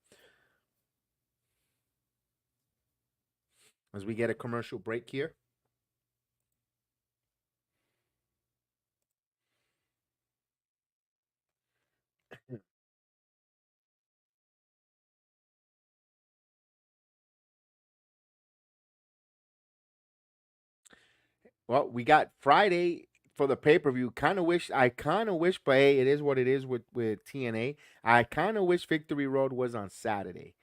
[SPEAKER 4] As we get a commercial break here. Well, we got Friday for the pay per view. I kind of wish, but hey, it is what it is with TNA. I kind of wish Victory Road was on Saturday.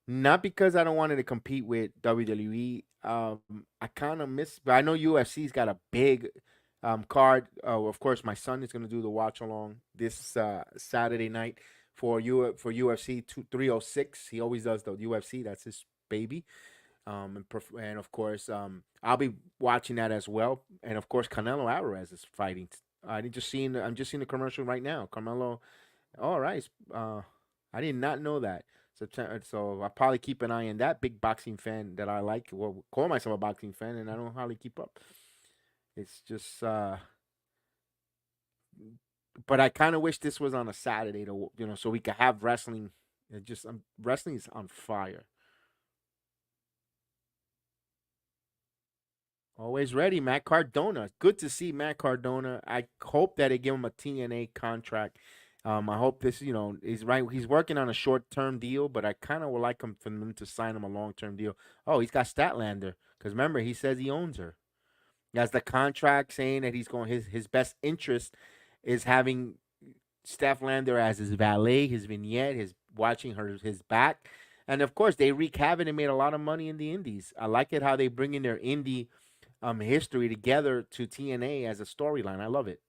[SPEAKER 4] Not because I don't want it to compete with WWE. I kind of miss, but I know UFC's got a big card. Of course, my son is going to do the watch along this Saturday night for UFC 306. He always does the UFC. That's his baby. And of course, I'll be watching that as well. And of course, Canelo Alvarez is fighting. I'm just seeing the commercial right now. Carmelo. All right. I did not know that. So I'll probably keep an eye on that. Big boxing fan that I like. Well, call myself a boxing fan, and I don't hardly keep up. It's just, but I kind of wish this was on a Saturday to, so we could have wrestling. Wrestling is on fire. Always ready, Matt Cardona. Good to see Matt Cardona. I hope that they give him a TNA contract. I hope this, he's right. He's working on a short-term deal, but I kind of would like him for them to sign him a long-term deal. Oh, he's got Statlander because remember he says he owns her. He has the contract saying that he's going. His best interest is having Statlander as his valet, his vignette, his watching his back, and of course they wreak havoc and made a lot of money in the indies. I like it how they bring in their indie history together to TNA as a storyline. I love it.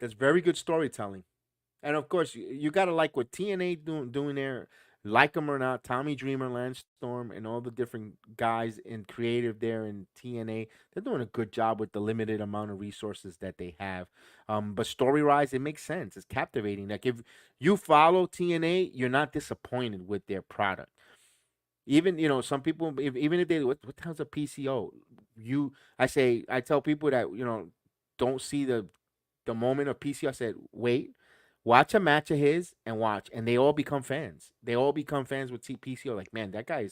[SPEAKER 4] That's very good storytelling. And of course, you gotta like what TNA doing there. Like them or not, Tommy Dreamer, Lance Storm, and all the different guys in creative there in TNA, they're doing a good job with the limited amount of resources that they have. But story wise, it makes sense. It's captivating. Like if you follow TNA, you're not disappointed with their product. Even some people, even if they what the hell's a PCO? I tell people that don't see the moment of PCO. I said wait, watch a match of his and watch, and they all become fans. They all become fans with PCO. Like man, that guy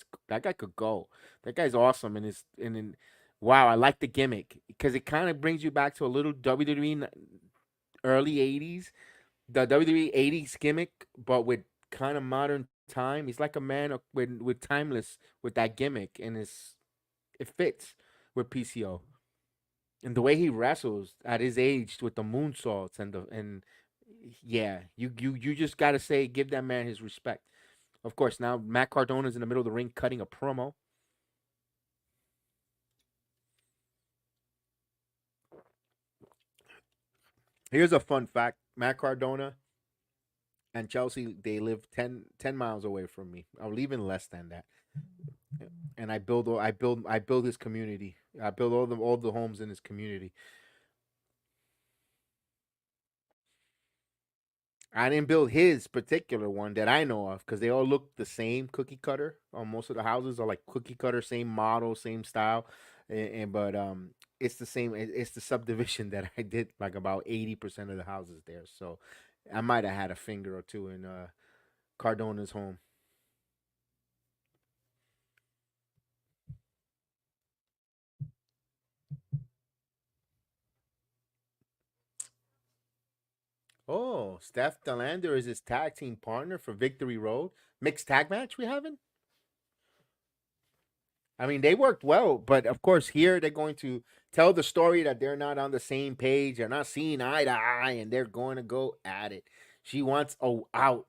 [SPEAKER 4] could go. That guy's awesome, and wow, I like the gimmick because it kind of brings you back to a little WWE early '80s, the WWE '80s gimmick, but with kind of modern time. He's like a man with timeless with that gimmick, and it fits with PCO. And the way he wrestles at his age with the moonsaults and yeah, you just gotta say give that man his respect. Of course, now Matt Cardona's in the middle of the ring cutting a promo. Here's a fun fact: Matt Cardona and Chelsea they live 10 miles away from me. I'll even less than that. And I build his community. I build all the homes in his community. I didn't build his particular one that I know of because they all look the same, cookie cutter. Most of the houses are like cookie cutter, same model, same style, and but it's the same. It's the subdivision that I did like about 80% of the houses there. So I might have had a finger or two in Cardona's home. Oh, Steph Delander is his tag team partner for Victory Road. Mixed tag match we having? I mean, they worked well, but of course, here they're going to tell the story that they're not on the same page, they're not seeing eye to eye, and they're going to go at it. She wants out,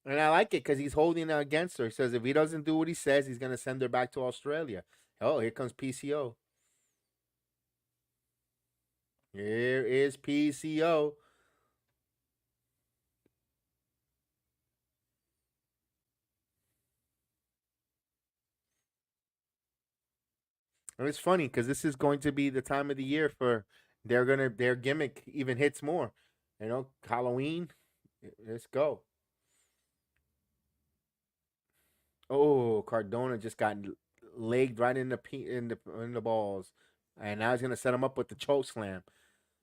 [SPEAKER 4] and I like it because he's holding it against her. He says if he doesn't do what he says, he's going to send her back to Australia. Oh, here comes PCO. Here is PCO. And it's funny because this is going to be the time of the year for their gimmick even hits more. Halloween. Let's go. Oh, Cardona just got legged right in the balls, and now he's gonna set him up with the choke slam.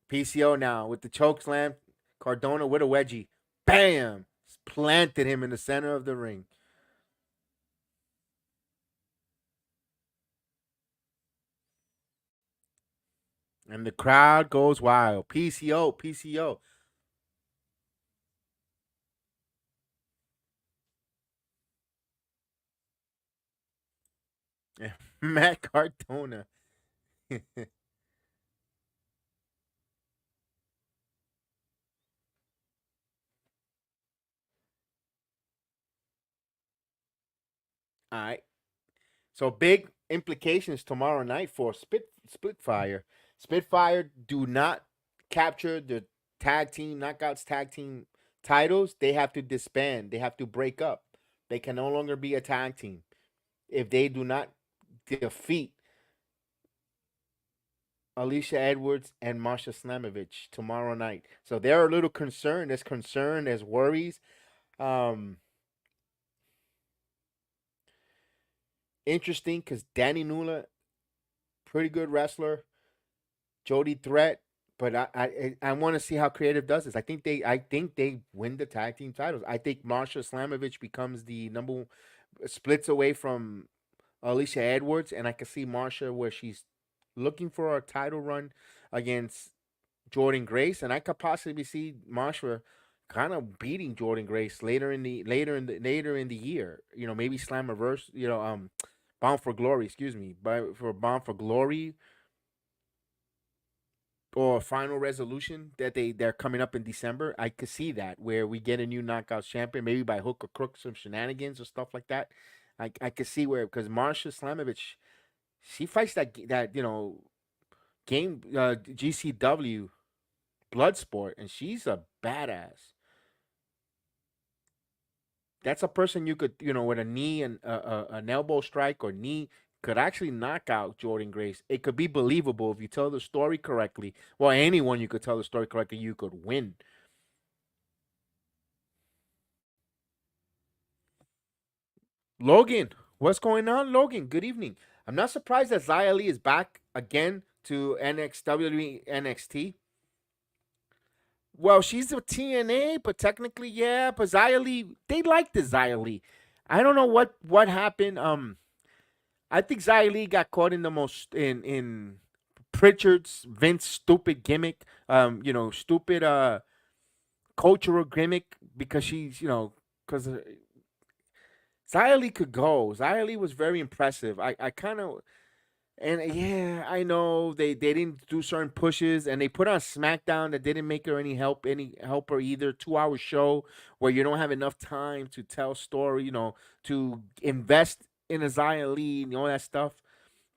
[SPEAKER 4] PCO now with the choke slam. Cardona with a wedgie, bam, planted him in the center of the ring, and the crowd goes wild. PCO, PCO. Matt Cardona. All right. So big implications tomorrow night for Spitfire. Spitfire do not capture the knockouts tag team titles. They have to disband. They have to break up. They can no longer be a tag team if they do not defeat Alicia Edwards and Masha Slamovich tomorrow night. So they're a little concerned. There's concern. There's worries. Um, Interesting because Danny Nula, pretty good wrestler. Jody Threat, but I want to see how Creative does this. I think they win the tag team titles. I think Marsha Slamovich becomes the splits away from Alicia Edwards, and I can see Marsha where she's looking for a title run against Jordan Grace, and I could possibly see Marsha kind of beating Jordan Grace later in the year. Maybe Slammiversary. Bound for Glory. Excuse me, but for Bound for Glory or Final Resolution that they're coming up in December, I could see that where we get a new Knockouts champion, maybe by hook or crook, some shenanigans or stuff like that. I could see where because Marsha Slamovich, she fights that game GCW Bloodsport, and she's a badass. That's a person you could with a knee and an elbow strike or knee could actually knock out Jordan Grace. It could be believable if you tell the story correctly. Well, anyone you could tell the story correctly, you could win. Logan, what's going on, Logan? Good evening. I'm not surprised that Xia Li is back again to WWE NXT. Well, she's a TNA, but technically, yeah. But Xia Li, they like the Xia Li. I don't know what happened. I think Xia Li got caught in the most in Pritchard's Vince stupid gimmick. Stupid cultural gimmick because she's because Xia Li could go. Xia Li was very impressive. I kind of and yeah, I know they didn't do certain pushes, and they put on SmackDown that didn't make her any helper either. 2 hour show where you don't have enough time to tell story, to invest in a Xia Li and all that stuff.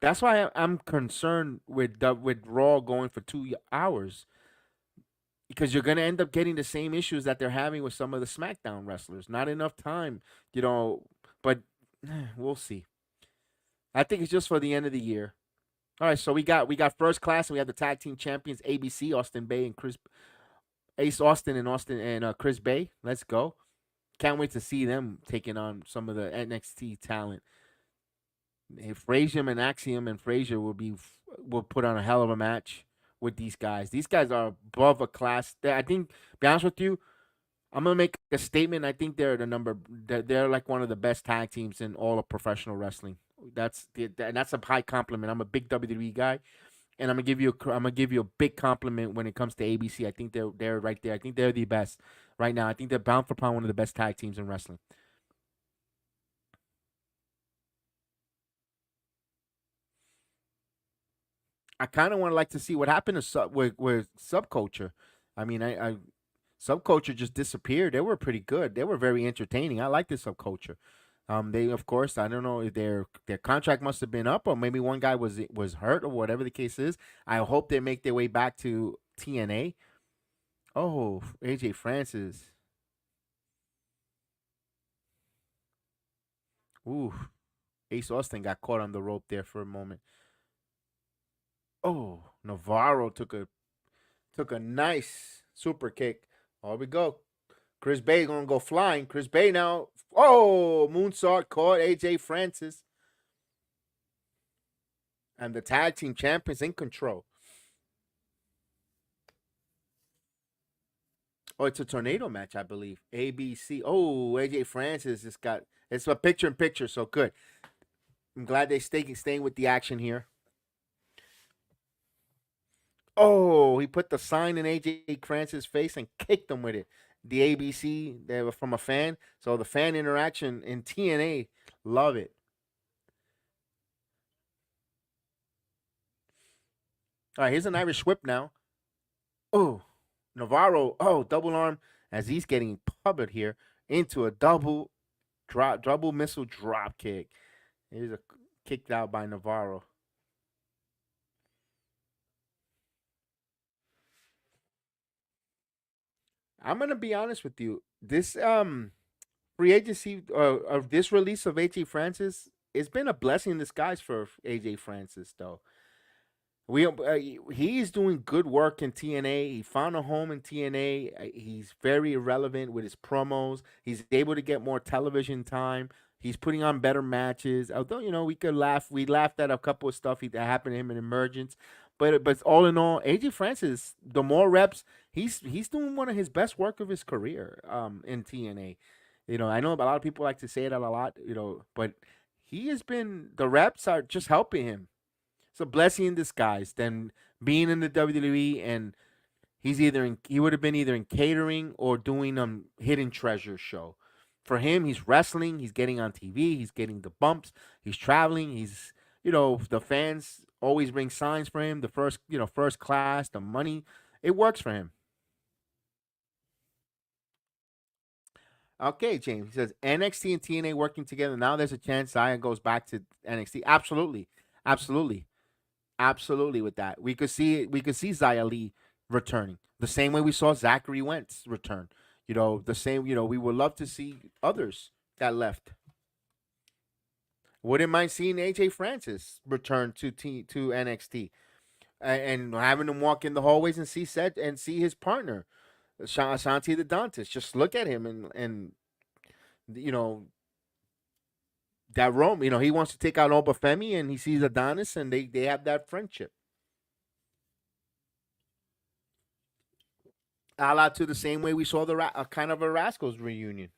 [SPEAKER 4] That's why I'm concerned with Raw going for 2 hours because you're gonna end up getting the same issues that they're having with some of the SmackDown wrestlers. Not enough time, but we'll see. I think it's just for the end of the year. All right, so we got first class and we have the tag team champions ABC Austin Bay and Chris Ace Austin and Chris Bay. Let's go. Can't wait to see them taking on some of the NXT talent. Frazier and Axiom and Frazier will put on a hell of a match with these guys. These guys are above a class. I think, be honest with you, I'm gonna make a statement. I think they're the number. They're like one of the best tag teams in all of professional wrestling. That's a high compliment. I'm a big WWE guy, and I'm gonna give you a big compliment when it comes to ABC. I think they're right there. I think they're the best right now. I think they're bound for pound one of the best tag teams in wrestling. I kind of want to like to see what happened to with Subculture. I mean, I Subculture just disappeared. They were pretty good. They were very entertaining. I like the Subculture. They of course I don't know if their contract must have been up or maybe one guy was hurt or whatever the case is. I hope they make their way back to TNA. Oh, AJ Francis. Ooh, Ace Austin got caught on the rope there for a moment. Oh, Navarro took a nice super kick. There we go. Chris Bay gonna go flying. Chris Bay now. Oh, moonsault caught AJ Francis. And the tag team champions in control. Oh, it's a tornado match, I believe. ABC. Oh, AJ Francis just got it's a picture in picture, so good. I'm glad they staying with the action here. Oh, he put the sign in AJ Francis' face and kicked him with it. The ABC, they were from a fan. So the fan interaction in TNA, love it. All right, here's an Irish whip now. Oh, Navarro. Oh, double arm as he's getting puppeted here into a double. double missile drop kick. He's a kicked out by Navarro. I'm gonna be honest with you. This free agency of this release of AJ Francis, it's been a blessing in disguise for AJ Francis though. He's doing good work in TNA. He found a home in TNA. He's very irrelevant with his promos. He's able to get more television time. He's putting on better matches. Although we could laugh, we laughed at a couple of stuff that happened to him in Emergence, but all in all, AJ Francis, the more reps, he's doing one of his best work of his career in TNA. I know a lot of people like to say that a lot, but he has been the reps are just helping him. It's a blessing in disguise. Then being in the WWE, and he would have been either in catering or doing hidden treasure show. For him, he's wrestling, he's getting on TV, he's getting the bumps, he's traveling, he's the fans always bring signs for him, the first class, the money. It works for him. Okay, James. He says NXT and TNA working together. Now there's a chance Zion goes back to NXT. Absolutely. Absolutely. Absolutely with that. We could see Xia Li returning. The same way we saw Zachary Wentz return. The same, we would love to see others that left. Wouldn't mind seeing AJ Francis return to NXT and having him walk in the hallways and see his partner, Ashanti the Dantas. Just look at him and you know that Rome. He wants to take out Obafemi and he sees Adonis and they have that friendship. A la to the same way we saw kind of a Rascals reunion.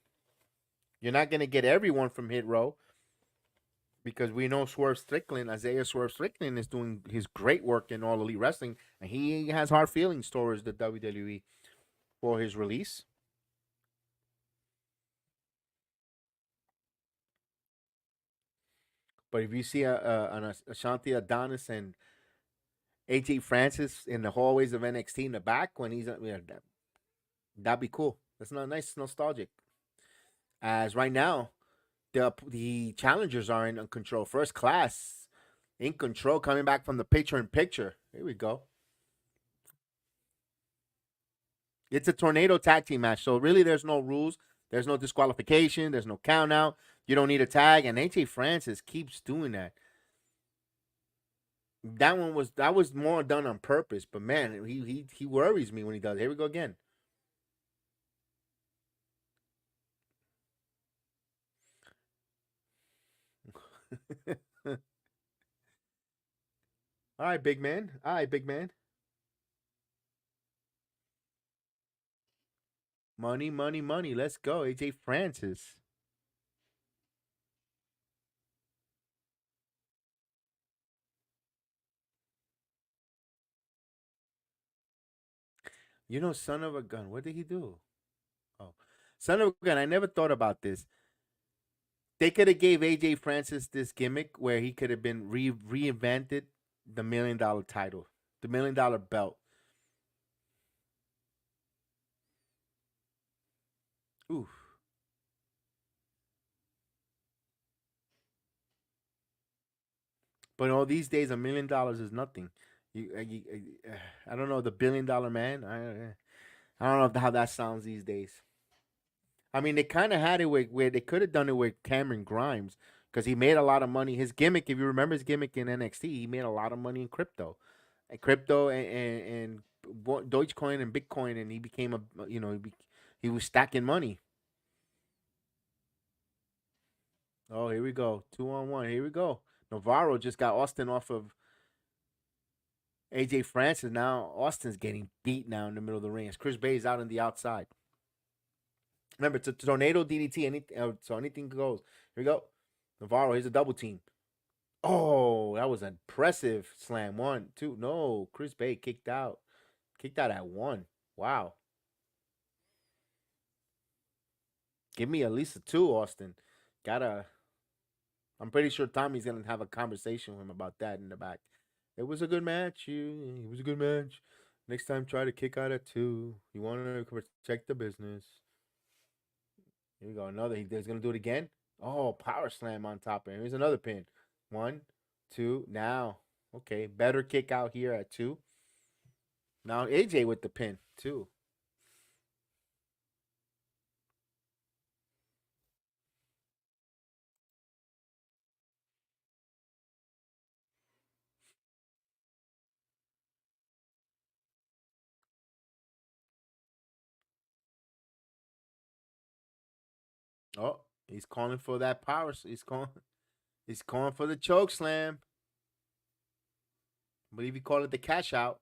[SPEAKER 4] You're not gonna get everyone from Hit Row because we know Isaiah Swerve Strickland is doing his great work in All Elite Wrestling, and he has hard feelings towards the WWE for his release. But if you see an Ashanti Adonis and AJ Francis in the hallways of NXT in the back when that'd be cool. That's not nice, nostalgic. As right now, the challengers are in control. First class in control, coming back from the picture in picture. Here we go. It's a tornado tag team match, so really there's no rules. There's no disqualification. There's no count out. You don't need a tag, and AJ Francis keeps doing that. That was more done on purpose, but man, he worries me when he does. Here we go again. All right, big man. All right, big man. Money, money, money. Let's go, AJ Francis. Son of a gun. What did he do? Oh, son of a gun. I never thought about this. They could have gave AJ Francis this gimmick where he could have been reinvented the $1 million title, the $1 million belt. Oof. But all these days, $1 million is nothing. I don't know the $1 billion man. I don't know how that sounds these days. I mean, they kind of had it where they could have done it with Cameron Grimes because he made a lot of money. His gimmick, if you remember his gimmick in NXT, he made a lot of money in crypto, and Dogecoin and Bitcoin, and he became he was stacking money. Oh, here we go, 2-on-1. Here we go. Navarro just got Austin off of AJ Francis. Now Austin's getting beat now in the middle of the ring as Chris Bay is out on the outside. Remember, it's a tornado DDT. So anything goes. Here we go. Navarro, here's a double team. Oh, that was an impressive slam. 1, 2. No, Chris Bay kicked out. Kicked out at 1. Wow. Give me at least a 2, Austin. Gotta. I'm pretty sure Tommy's gonna have a conversation with him about that in the back. It was a good match. It was a good match. Next time, try to kick out at 2. You want to protect the business. Here we go. Another. He's gonna do it again. Oh, power slam on top of him. Here's another pin. 1, 2. Now, okay, better kick out here at 2. Now AJ with the pin, 2. Oh, he's calling for that power. He's calling for the choke slam. I believe he called it the cash out.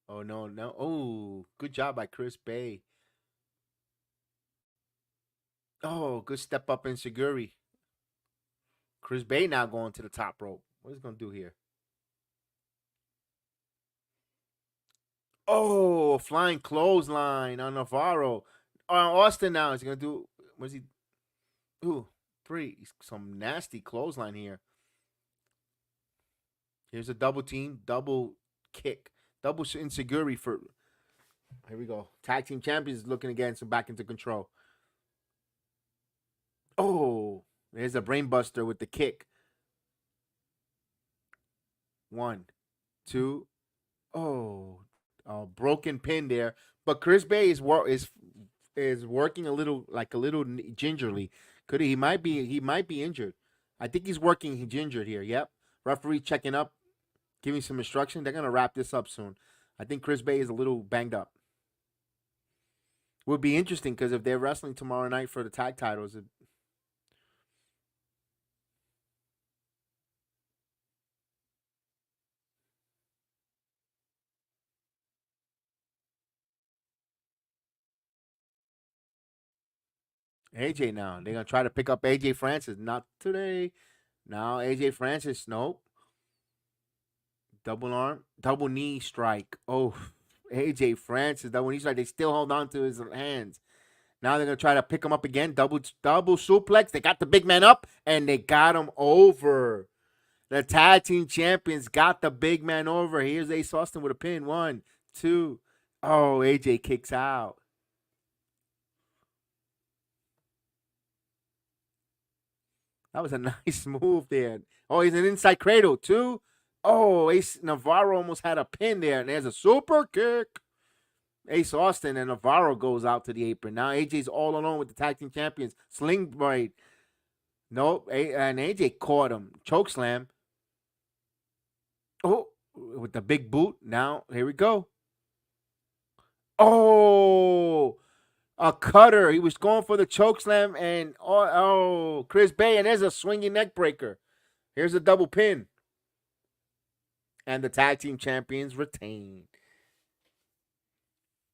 [SPEAKER 4] Oh no, no. Oh, good job by Chris Bay. Oh, good step up in Seguri. Chris Bay now going to the top rope. What is he gonna do here? Oh, flying clothesline on Navarro. On Austin now. Is he gonna do? What's he? Ooh, 3. Some nasty clothesline here. Here's a double team, double kick, double insecurity for. Here we go. Tag team champions looking again, so back into control. Oh, there's a brainbuster with the kick. 1, 2. Oh, broken pin there. But Chris Bay is working a little gingerly. He might be injured. I think he's working gingered here. Yep. Referee checking up, giving some instruction. They're gonna wrap this up soon. I think Chris Bay is a little banged up. Would be interesting because if they're wrestling tomorrow night for the tag titles, AJ now. They're gonna try to pick up AJ Francis. Not today. Now AJ Francis, nope. Double arm, double knee strike. Oh, AJ Francis, double knee strike. They still hold on to his hands. Now they're gonna try to pick him up again. Double suplex. They got the big man up and they got him over. The tag team champions got the big man over. Here's Ace Austin with a pin. 1, 2. Oh, AJ kicks out. That was a nice move there. Oh, he's an inside cradle, 2. Oh, Ace Navarro almost had a pin there, and there's a super kick. Ace Austin and Navarro goes out to the apron. Now AJ's all alone with the tag team champions. Sling blade. Nope, and AJ caught him. Choke slam. Oh, with the big boot. Now, here we go. Oh, a cutter. He was going for the choke slam, and Chris Bay, and there's a swinging neck breaker. Here's a double pin. And the tag team champions retain.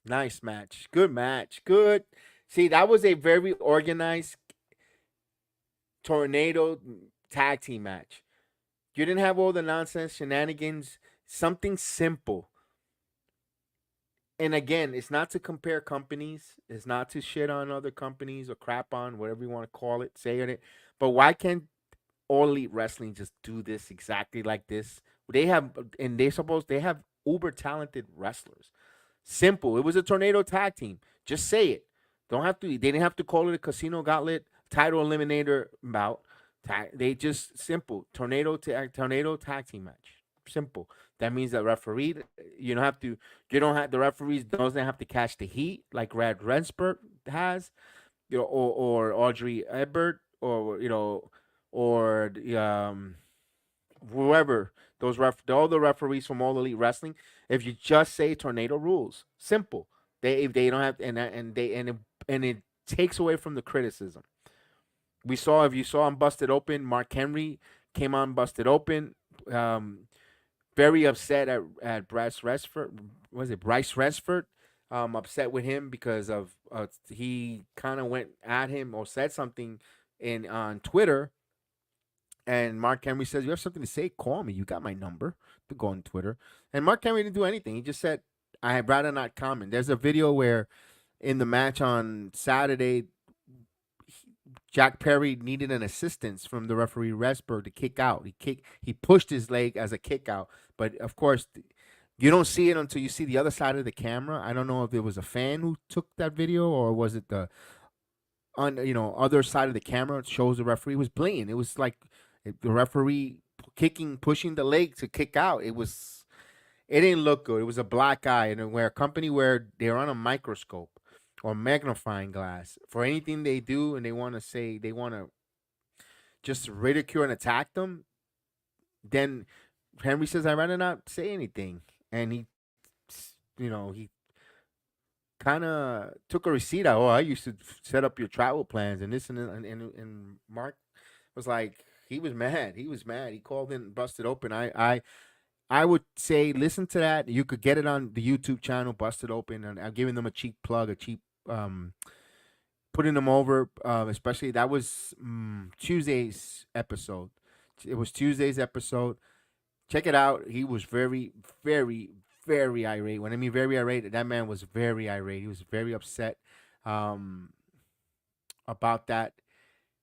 [SPEAKER 4] Nice match. Good match. Good. See, that was a very organized tornado tag team match. You didn't have all the nonsense, shenanigans, something simple. And again, it's not to compare companies. It's not to shit on other companies or crap on, whatever you want to call it, say it. But why can't All Elite Wrestling just do this exactly like this? They have uber talented wrestlers. Simple. It was a tornado tag team. Just say it. Don't have to. They didn't have to call it a Casino Gauntlet title eliminator bout. They just simple tornado tag team match. Simple. That means that referee, you don't have to. You don't have the referees doesn't have to catch the heat like Rad Renspert has, or Audrey Ebert, or or whoever all the referees from All Elite Wrestling. If you just say tornado rules, simple. They don't have and it takes away from the criticism. If you saw him busted open, Mark Henry came on busted open. Very upset at Bryce Resford. Was it Bryce Resford? Upset with him because of he kind of went at him or said something on Twitter. And Mark Henry says, "You have something to say? Call me. You got my number to go on Twitter." And Mark Henry didn't do anything. He just said, "I'd rather not comment." There's a video where in the match on Saturday, Jack Perry needed an assistance from the referee Resberg to kick out. He pushed his leg as a kick out, but of course, you don't see it until you see the other side of the camera. I don't know if it was a fan who took that video or was it the on other side of the camera shows the referee was blatant. It was like the referee kicking, pushing the leg to kick out. It didn't look good. It was a black eye, and where a company where they're on a microscope or magnifying glass for anything they do, and they want to say they want to just ridicule and attack them, then Henry says, "I'd rather not say anything," and he kind of took a receipt out. Oh, I used to set up your travel plans and this and Mark was like, he was mad. He was mad. He called in, busted open. I would say listen to that. You could get it on the YouTube channel, busted open, and I'm giving them a cheap plug, a cheap putting them over. Especially that was Tuesday's episode. It was Tuesday's episode. Check it out. He was very, very, very irate. When I mean very irate, that man was very irate. He was very upset um, about that.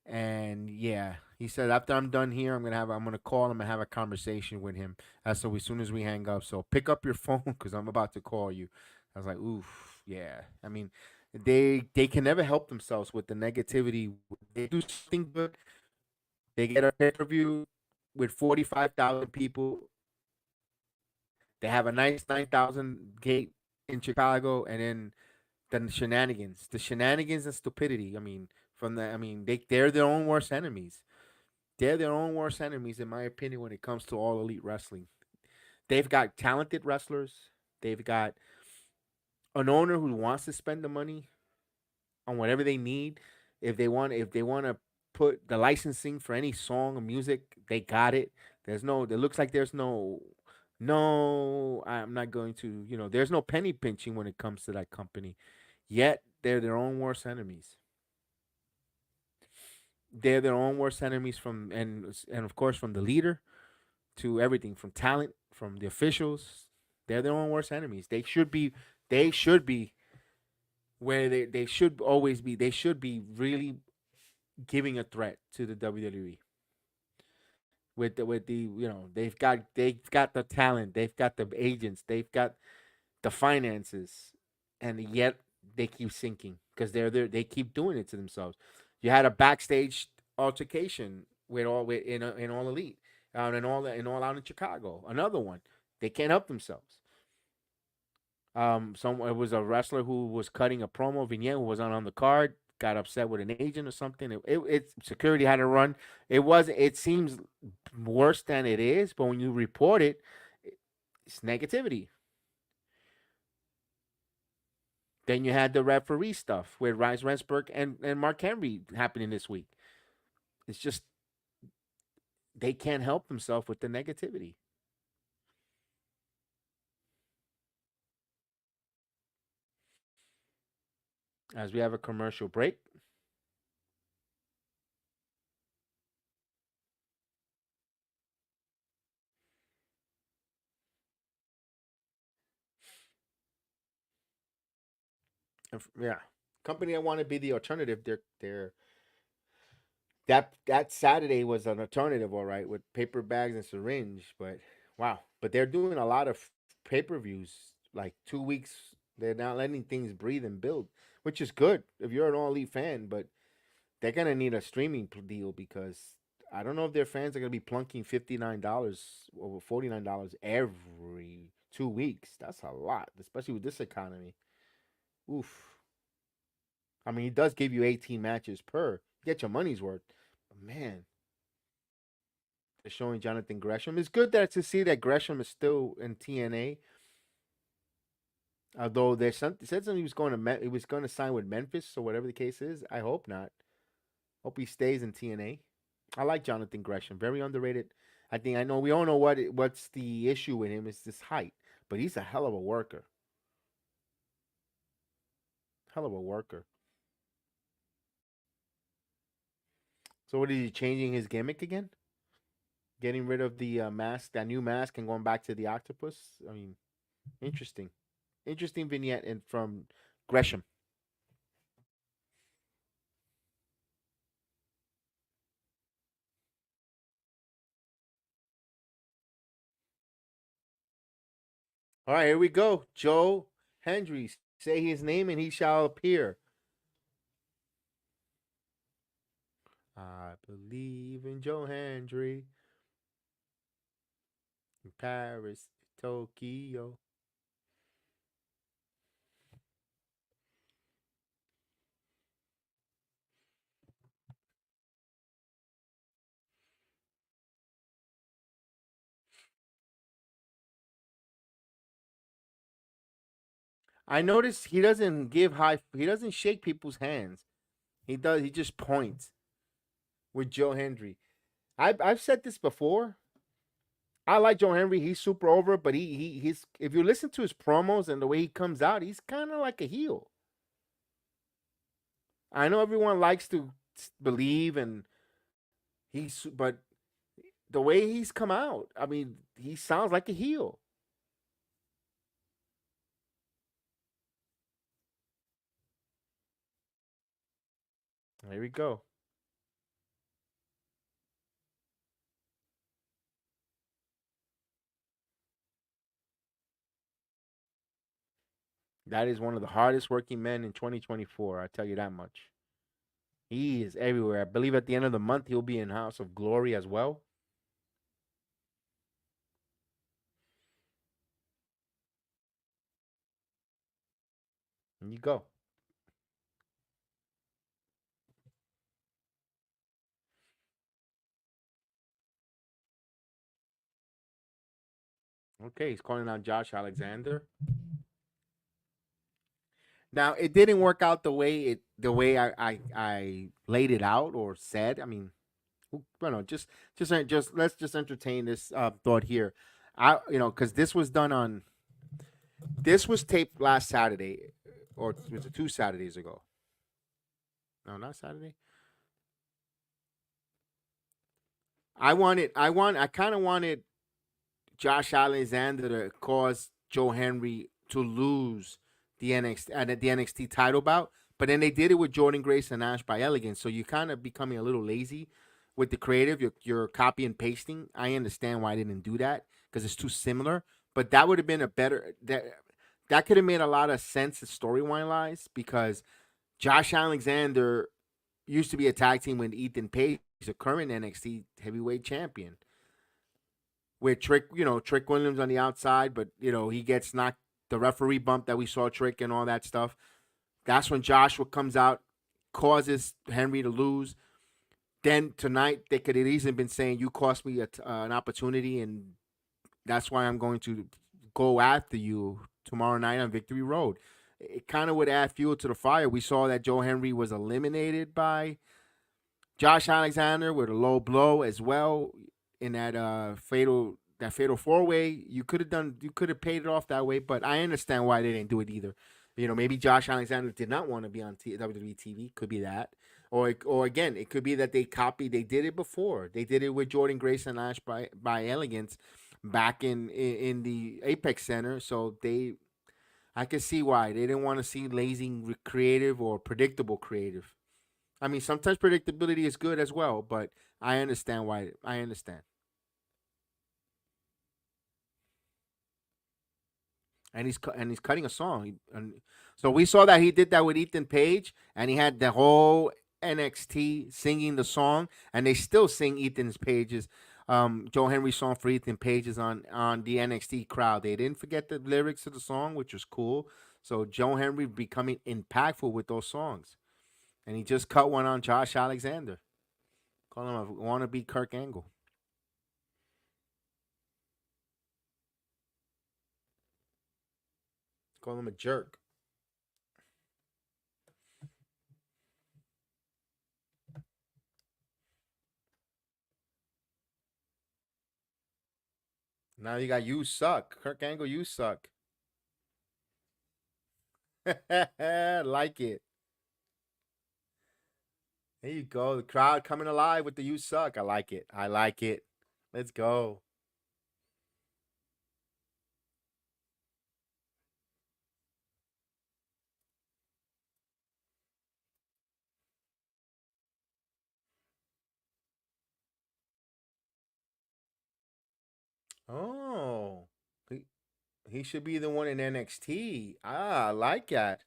[SPEAKER 4] And yeah, he said after I'm done here, I'm gonna call him and have a conversation with him. So as soon as we hang up, so pick up your phone because I'm about to call you. I was like, oof, yeah. I mean, they can never help themselves with the negativity. They do something good. They get a pay per view with 45,000 people. They have a nice 9,000 gate in Chicago, and then the shenanigans and stupidity. I mean, they're their own worst enemies. They're their own worst enemies, in my opinion, when it comes to all elite wrestling. They've got talented wrestlers. They've got an owner who wants to spend the money on whatever they need. If they want to put the licensing for any song or music, they got it. There's no. It looks like there's no. No, I'm not going to. There's no penny pinching when it comes to that company. Yet they're their own worst enemies. They're their own worst enemies and of course from the leader to everything from talent from the officials. They're their own worst enemies. They should be where they should always be. They should be really giving a threat to the WWE with the they've got the talent, they've got the agents, they've got the finances, and yet they keep sinking because they keep doing it to themselves. You had a backstage altercation in all elite, in all out in Chicago. Another one, they can't help themselves. It was a wrestler who was cutting a promo vignette who was on the card. Got upset with an agent or something. Security had to run. It seems worse than it is, but when you report it, it's negativity. Then you had the referee stuff with Rice Rensburg and Mark Henry happening this week. It's just they can't help themselves with the negativity. As we have a commercial break. Yeah. Company that want to be the alternative, they're that Saturday was an alternative, all right, with paper bags and syringe. But wow, but they're doing a lot of pay per views, like 2 weeks. They're not letting things breathe and build, which is good if you're an all elite fan. But they're gonna need a streaming deal because I don't know if their fans are gonna be plunking $59 over $49 every 2 weeks. That's a lot, especially with this economy. Oof. I mean, he does give you 18 matches per. Get your money's worth. But man, they're showing Jonathan Gresham. It's good that to see that Gresham is still in TNA. Although said something he was going to sign with Memphis or whatever the case is. I hope not. Hope he stays in TNA. I like Jonathan Gresham. Very underrated. I know we all know what's the issue with him is this height, but he's a hell of a worker. Hell of a worker. So what is he changing his gimmick again? Getting rid of the mask, that new mask, and going back to the octopus. I mean, interesting, interesting vignette from Gresham. All right, here we go. Joe Hendry, say his name and he shall appear. Believe in Joe Hendry. In Paris, Tokyo. I noticed he doesn't give high. He doesn't shake people's hands. He does. He just points with Joe Hendry. I've said this before. I like Joe Henry. He's super over, but he's if you listen to his promos and the way he comes out, he's kind of like a heel. I know everyone likes to believe and but the way he's come out, I mean, he sounds like a heel. There we go. That is one of the hardest working men in 2024. I tell you that much. He is everywhere. I believe at the end of the month he'll be in House of Glory as well. And you go. Okay, he's calling out Josh Alexander. Now it didn't work out the way I laid it out or said. I mean, just let's just entertain this thought here. Because this was taped last Saturday, or was it 2 Saturdays ago? No, not Saturday. I kind of wanted Josh Alexander to cause Joe Henry to lose the NXT title bout, but then they did it with Jordan Grace and Ash by Elegance. So you're kind of becoming a little lazy with the creative. You're copy and pasting. I understand why I didn't do that because it's too similar. But that would have been a better that could have made a lot of sense storyline wise because Josh Alexander used to be a tag team with Ethan Page, he's a current NXT heavyweight champion with Trick Williams on the outside, but he gets knocked the referee bump that we saw Trick and all that stuff. That's when Joshua comes out, causes Henry to lose. Then tonight they could have easily been saying you cost me an opportunity, and that's why I'm going to go after you tomorrow night on Victory Road. It kind of would add fuel to the fire. We saw that Joe Henry was eliminated by Josh Alexander with a low blow as well in that fatal 4-way. You could have paid it off that way, but I understand why they didn't do it either. Maybe Josh Alexander did not want to be on WWE TV. Could be that, or again, it could be that they copied. They did it before. They did it with Jordan Grace and Ash by Elegance back in the Apex Center. So I can see why they didn't want to see lazy creative or predictable creative. I mean, sometimes predictability is good as well, but I understand why. I understand. And he's cutting a song. So we saw that he did that with Ethan Page, and he had the whole NXT singing the song, and they still sing Ethan Page's Joe Henry song for Ethan Page's on the NXT crowd. They didn't forget the lyrics of the song, which was cool. So Joe Henry becoming impactful with those songs, and he just cut one on Josh Alexander, calling him a wannabe Kirk Angle. Call him a jerk. Now you got you suck. Kirk Angle, you suck. Like it. There you go. The crowd coming alive with the you suck. I like it. I like it. Let's go. Oh. He, he should be the one in NXT. Ah, I like that.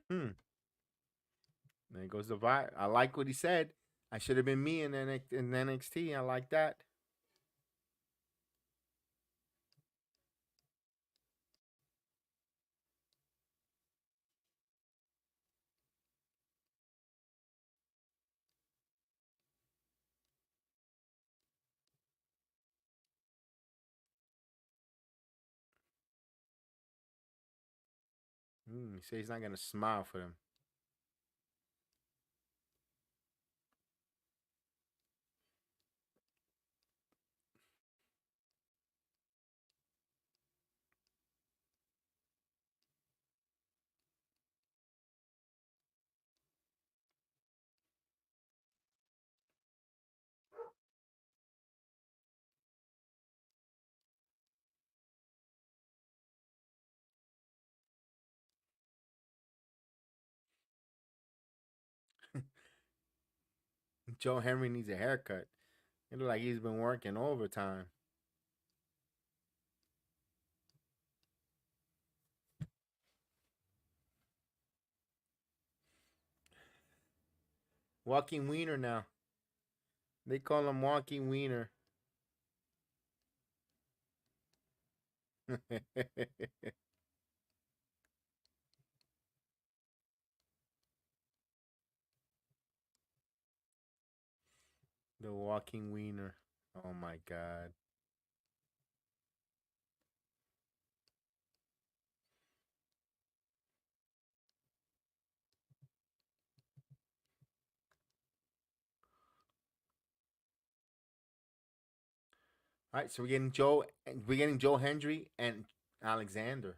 [SPEAKER 4] Hmm. There goes the vibe. I like what he said. I should have been me in NXT. I like that. He said he's not gonna smile for them. Joe Henry needs a haircut. It look like he's been working overtime. Walking Wiener now. They call him Walking Wiener. The Walking Wiener. Oh my God. All right, so we're getting Joe Hendry and Alexander.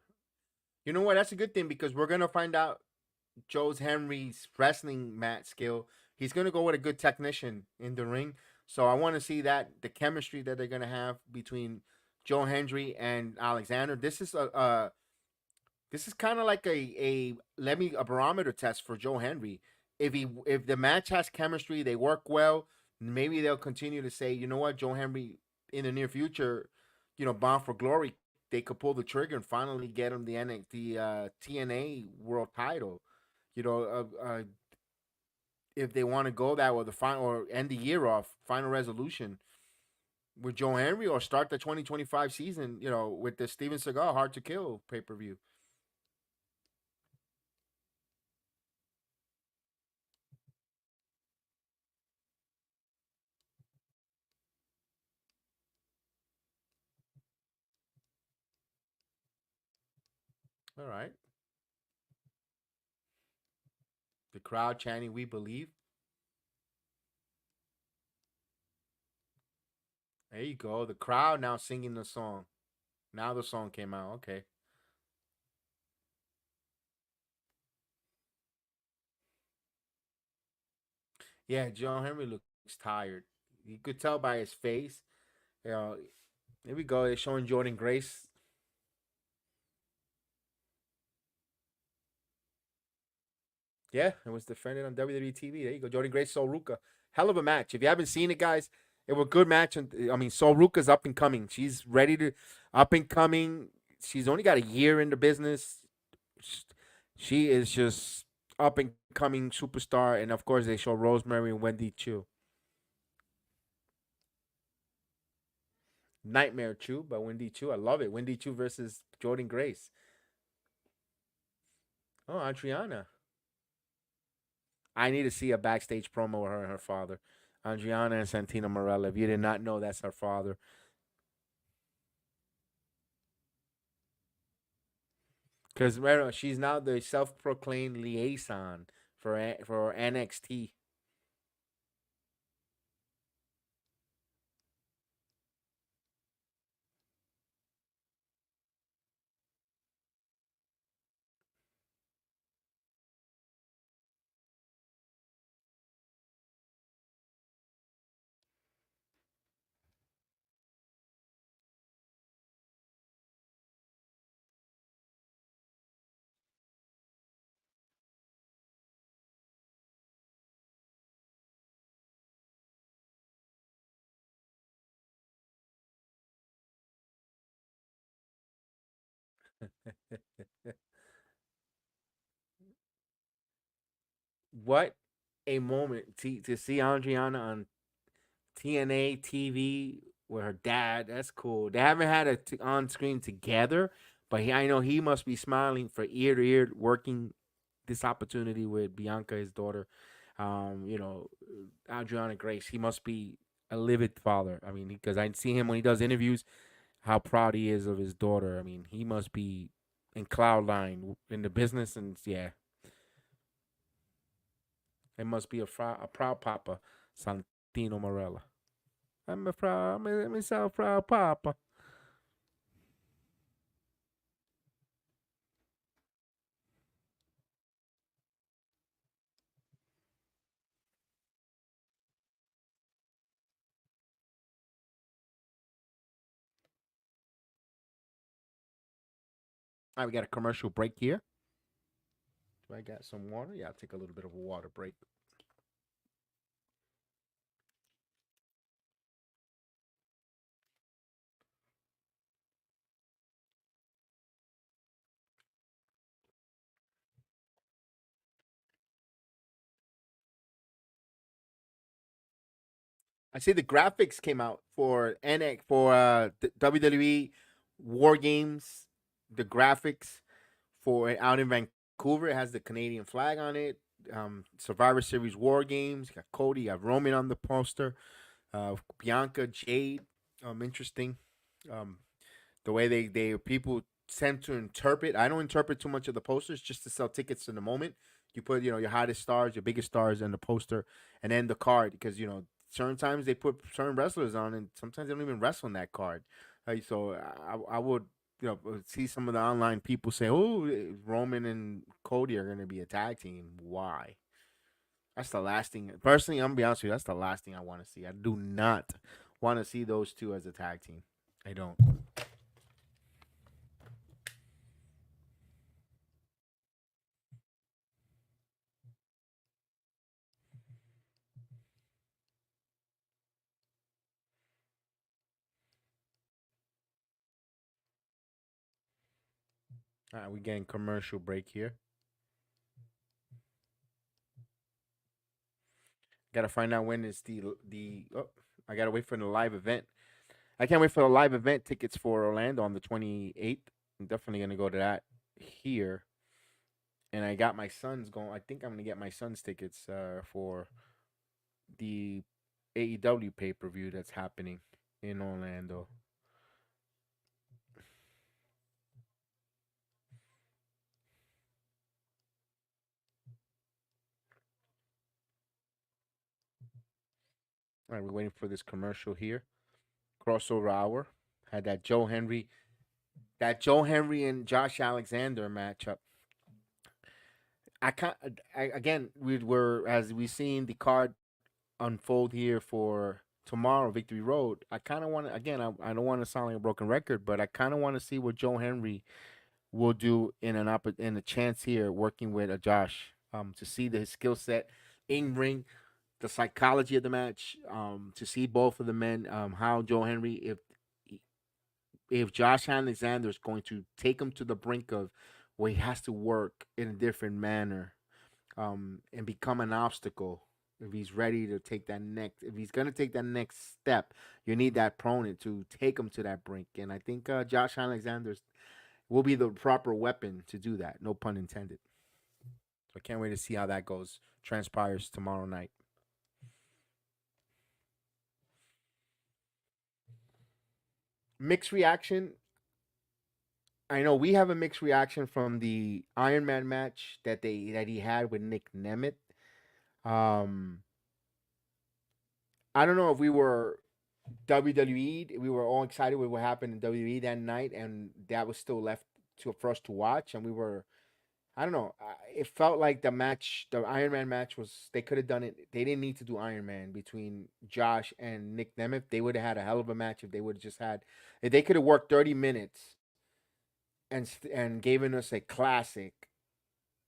[SPEAKER 4] You know what? That's a good thing because we're gonna find out Joe's Henry's wrestling mat skill. He's gonna go with a good technician in the ring. So I want to see that the chemistry that they're gonna have between Joe Hendry and Alexander. This is kind of like a barometer test for Joe Henry. If the match has chemistry, they work well. Maybe they'll continue to say, you know what, Joe Henry in the near future, Bound for Glory, they could pull the trigger and finally get him the TNA World Title. You know, if they want to go that way, the final or end the year off, final resolution with Joe Henry, or start the 2025 season, with the Steven Seagal Hard to Kill pay per view. All right. The crowd chanting, "We believe." There you go. The crowd now singing the song. Now the song came out. Okay. Yeah, Joe Henry looks tired. You could tell by his face. You know, here we go. They're showing Jordan Grace. Yeah, it was defended on WWE TV. There you go. Jordan Grace, Sol Ruka. Hell of a match. If you haven't seen it, guys, it was a good match. And I mean, Sol Ruka's up and coming. She's ready to up and coming. She's only got a year in the business. She is just up and coming superstar. And of course, they show Rosemary and Wendy Chu. Nightmare Chu by Wendy Chu. I love it. Wendy Chu versus Jordan Grace. Oh, Adriana. I need to see a backstage promo with her and her father. Adriana and Santino Morella. If you did not know, that's her father. Because she's now the self-proclaimed liaison for NXT. what a moment to see Adriana on TNA TV with her dad. That's cool. They haven't had a on screen together, but I know he must be smiling for ear to ear working this opportunity with Bianca, his daughter. You know, Adriana Grace. He must be a livid father. I mean, because I see him when he does interviews, how proud he is of his daughter. I mean, he must be in cloud nine in the business, and yeah, it must be a proud papa, Santino Morella. I'm a proud, I'm a so proud papa. All right, we got a commercial break here. Do I got some water? Yeah, I'll take a little bit of a water break. I see the graphics came out for NX for WWE War Games. The graphics for out in Vancouver, it has the Canadian flag on it. Survivor Series War Games. You got Cody, you got Roman on the poster. Bianca, Jade. Interesting. Um, the way they people tend to interpret. I don't interpret too much of the posters just to sell tickets in the moment. You put your hottest stars, your biggest stars in the poster, and then the card because certain times they put certain wrestlers on, and sometimes they don't even wrestle in that card. So I would see some of the online people say, "Oh, Roman and Cody are going to be a tag team." Why? That's the last thing. Personally, I'm gonna be honest with you. That's the last thing I want to see. I do not want to see those two as a tag team. I don't. All right, we're getting commercial break here. Got to find out when is the. Oh, I gotta wait for the live event. I can't wait for the live event tickets for Orlando on the 28th. I'm definitely gonna go to that here. And I got my son's going. I think I'm gonna get my son's tickets for the AEW pay per view that's happening in Orlando. All right, we're waiting for this commercial here. Crossover hour had that Joe Henry and Josh Alexander matchup. I can't. Again, we were as we seen the card unfold here for tomorrow, Victory Road. I kind of want to. Again, I don't want to sound like a broken record, but I kind of want to see what Joe Henry will do in a chance here working with a Josh. To see the skill set in ring, the psychology of the match. To see both of the men. How Joe Henry, if Josh Alexander is going to take him to the brink of where he has to work in a different manner, and become an obstacle. If he's ready to take that next, if he's gonna take that next step, you need that opponent to take him to that brink. And I think Josh Alexander will be the proper weapon to do that. No pun intended. So I can't wait to see how that goes. Transpires tomorrow night. Mixed reaction. I know we have a mixed reaction from the Iron Man match that he had with Nick Nemeth. Um, I don't know if we were WWE. We were all excited with what happened in WWE that night, and that was still left for us to watch. And we were, I don't know. It felt like the Iron Man match was. They could have done it. They didn't need to do Iron Man between Josh and Nick Nemeth. They would have had a hell of a match if they would have just had. If they could have worked 30 minutes and given us a classic.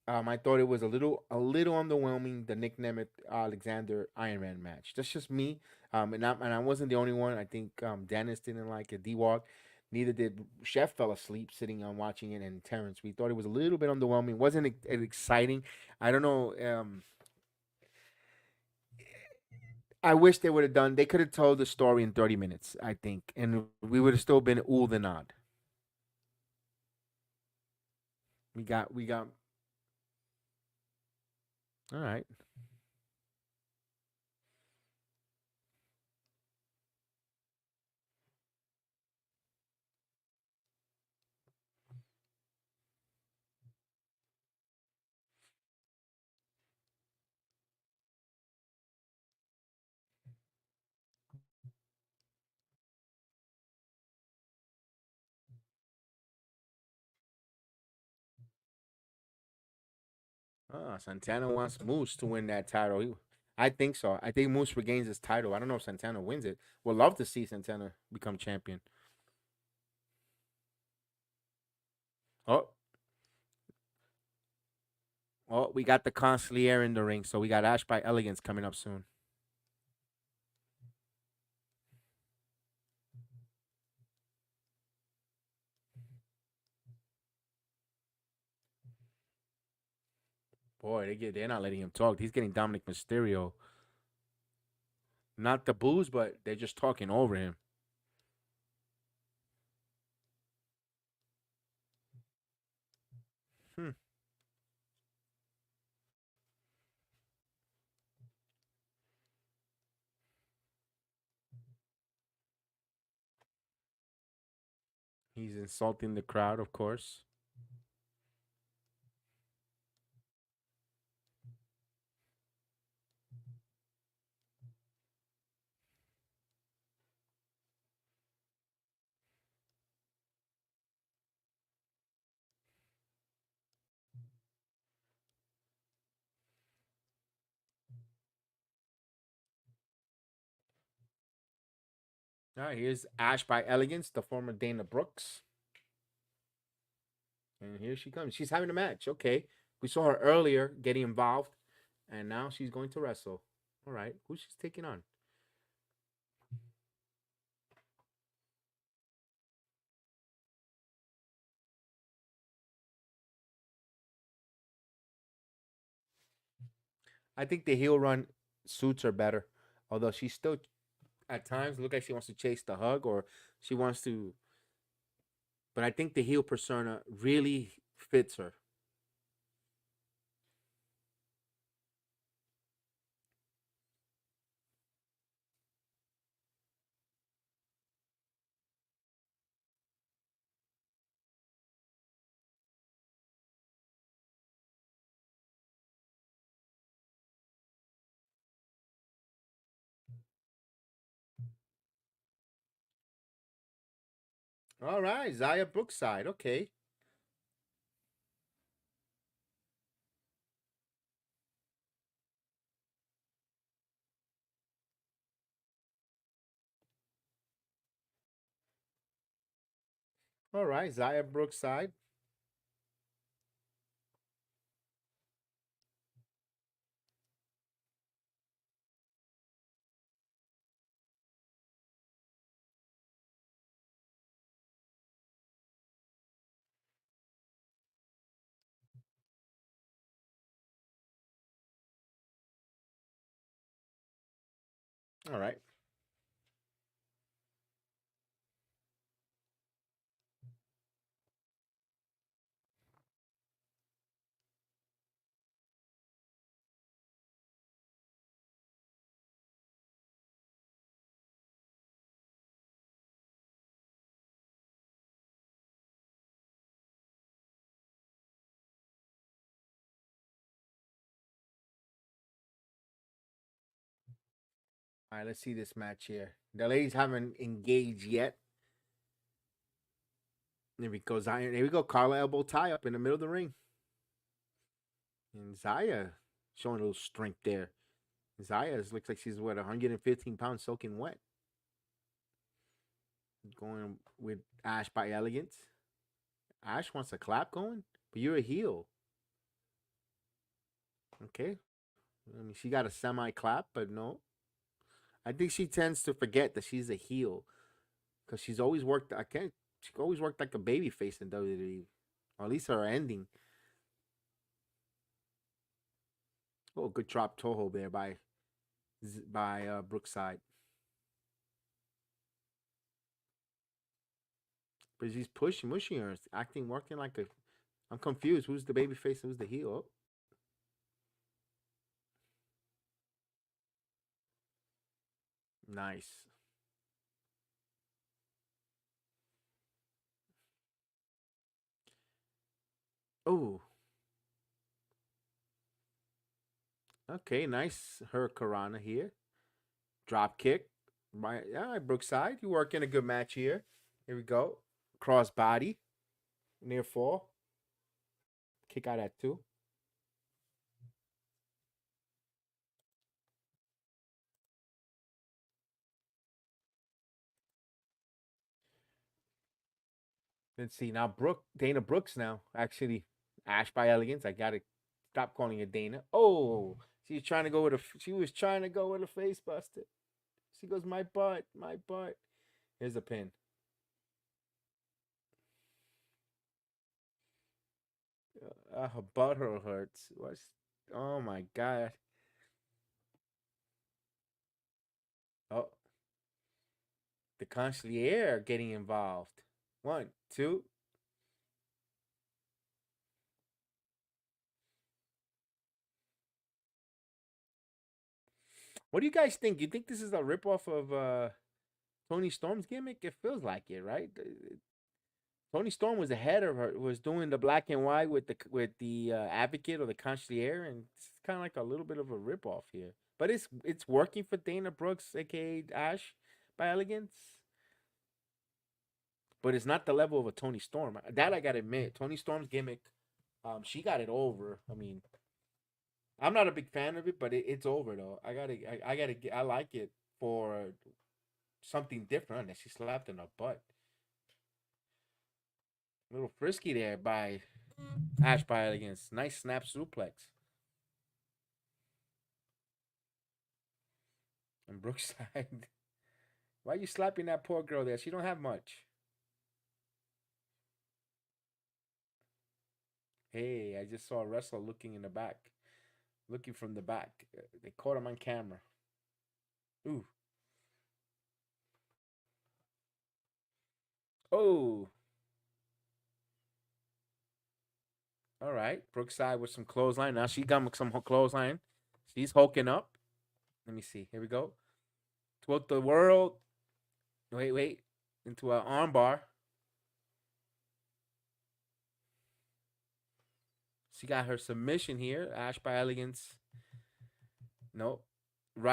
[SPEAKER 4] I thought it was a little underwhelming, the Nick Nemeth Alexander Iron Man match. That's just me. And I wasn't the only one. I think Dennis didn't like it. D-Walk, neither did Chef. Fell asleep sitting on watching it, and Terrence. We thought it was a little bit underwhelming. Wasn't exciting. I don't know. I wish they would have done. They could have told the story in 30 minutes, I think, and we would have still been ooh the nod. We got. All right. Santana wants Moose to win that title. I think so. I think Moose regains his title. I don't know if Santana wins it. Would love to see Santana become champion. Oh, oh, we got the Consigliere in the ring, so we got Ash by Elegance coming up soon. Boy, they're not letting him talk. He's getting Dominic Mysterio. Not the booze, but they're just talking over him. Hmm. He's insulting the crowd, of course. All right, here's Ash by Elegance, the former Dana Brooks. And here she comes. She's having a match. Okay. We saw her earlier getting involved, and now she's going to wrestle. All right. Who's she's taking on? I think the heel run suits her better. Although she still, at times, look like she wants to chase the hug or she wants to. But I think the heel persona really fits her. All right. Zaya Brookside. Okay. All right. Zaya Brookside. All right. All right. Let's see this match here. The ladies haven't engaged yet. There we go. Zaya. There we go. Carla elbow tie up in the middle of the ring. And Zaya showing a little strength there. Zaya looks like she's what 115 pounds soaking wet. Going with Ash by Elegance. Ash wants a clap going, but you're a heel. Okay. I mean, she got a semi clap, but no. I think she tends to forget that she's a heel because she's always worked. I can't. She always worked like a baby face in WWE, or at least her ending. Oh, good drop Toho there by by Brookside. But she's mushing her, acting, working like a. I'm confused. Who's the baby face? Who's the heel? Oh. Nice. Oh. Okay, nice. Her Karana here. Drop kick. Right, yeah, Brookside. You working a good match here. Here we go. Cross body. Near fall. Kick out at 2. Let's see. Now Dana Brooks now. Actually, Ash by Elegance. I gotta stop calling it Dana. Oh, she's trying to go with she was trying to go with a face buster. She goes, my butt, my butt. Here's a pin. Her butthole hurts. What's? Oh my god. Oh, the consigliere getting involved. 1, 2. What do you guys think? You think this is a ripoff of Tony Storm's gimmick? It feels like it, right? Tony Storm was ahead of her, was doing the black and white with the advocate or the consigliere, and it's kind of like a little bit of a ripoff here. But it's working for Dana Brooks, aka Ash by Elegance. But it's not the level of a Tony Storm. That I gotta admit, Tony Storm's gimmick, she got it over. I mean, I'm not a big fan of it, but it's over though. I like it for something different. That she slapped in her butt. A little frisky there by Ash by Elegance. Nice snap suplex. And Brookside. Why are you slapping that poor girl there? She don't have much. Hey, I just saw a wrestler looking in the back. Looking from the back. They caught him on camera. Ooh. Oh. All right. Brookside with some clothesline. Now she got some clothesline. She's hulking up. Let me see. Here we go. Throughout the world. Wait. Into an armbar. She got her submission here. Ash by Elegance. Nope.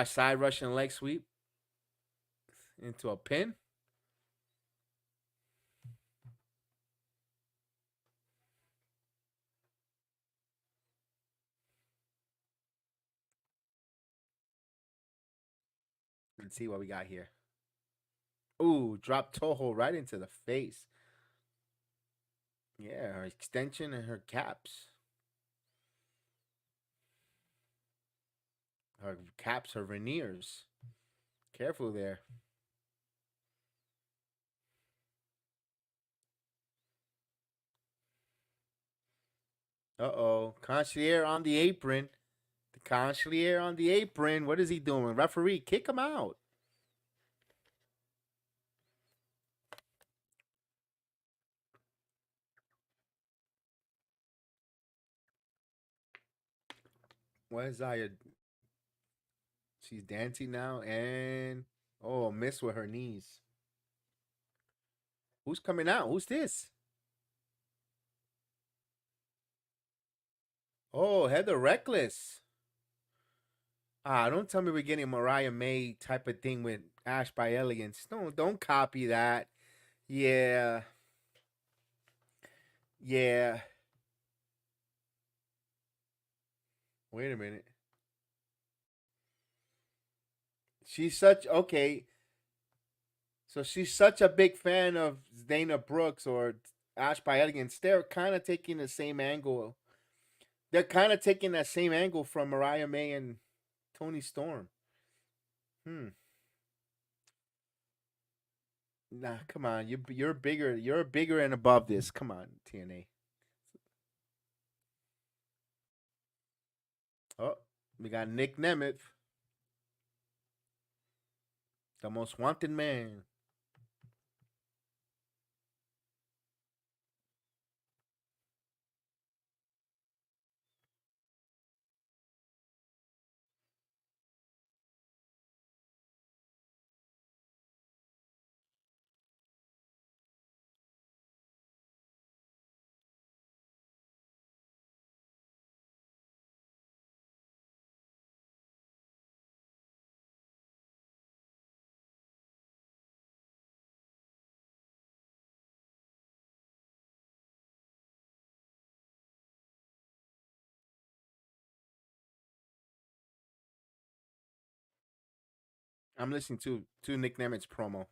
[SPEAKER 4] Side Russian leg sweep. Into a pin. Let's see what we got here. Ooh, drop Toho right into the face. Yeah, her extension and her caps. Her caps, her veneers. Careful there. Uh-oh. Consigliere on the apron. The consigliere on the apron. What is he doing? Referee, kick him out. What is Zaya? She's dancing now and miss with her knees. Who's coming out? Who's this? Oh, Heather Reckless. Don't tell me we're getting a Mariah May type of thing with Ash by Elegance. Don't copy that. Yeah. Yeah. Wait a minute. She's such okay. So she's such a big fan of Dana Brooks or Ash by Elegance. They're kind of taking the same angle. They're kind of taking that same angle from Mariah May and Tony Storm. Nah, come on. You're bigger. You're bigger and above this. Come on, TNA. Oh, we got Nick Nemeth. The most wanted man. I'm listening to Nick Nemit's promo.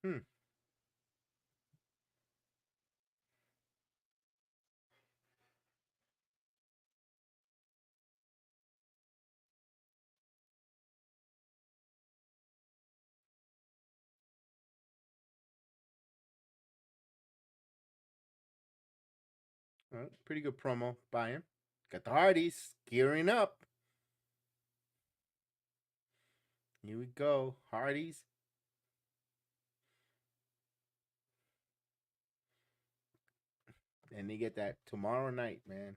[SPEAKER 4] Hmm. All right, pretty good promo by him. Got the Hardys gearing up. Here we go, Hardys. And they get that tomorrow night, man.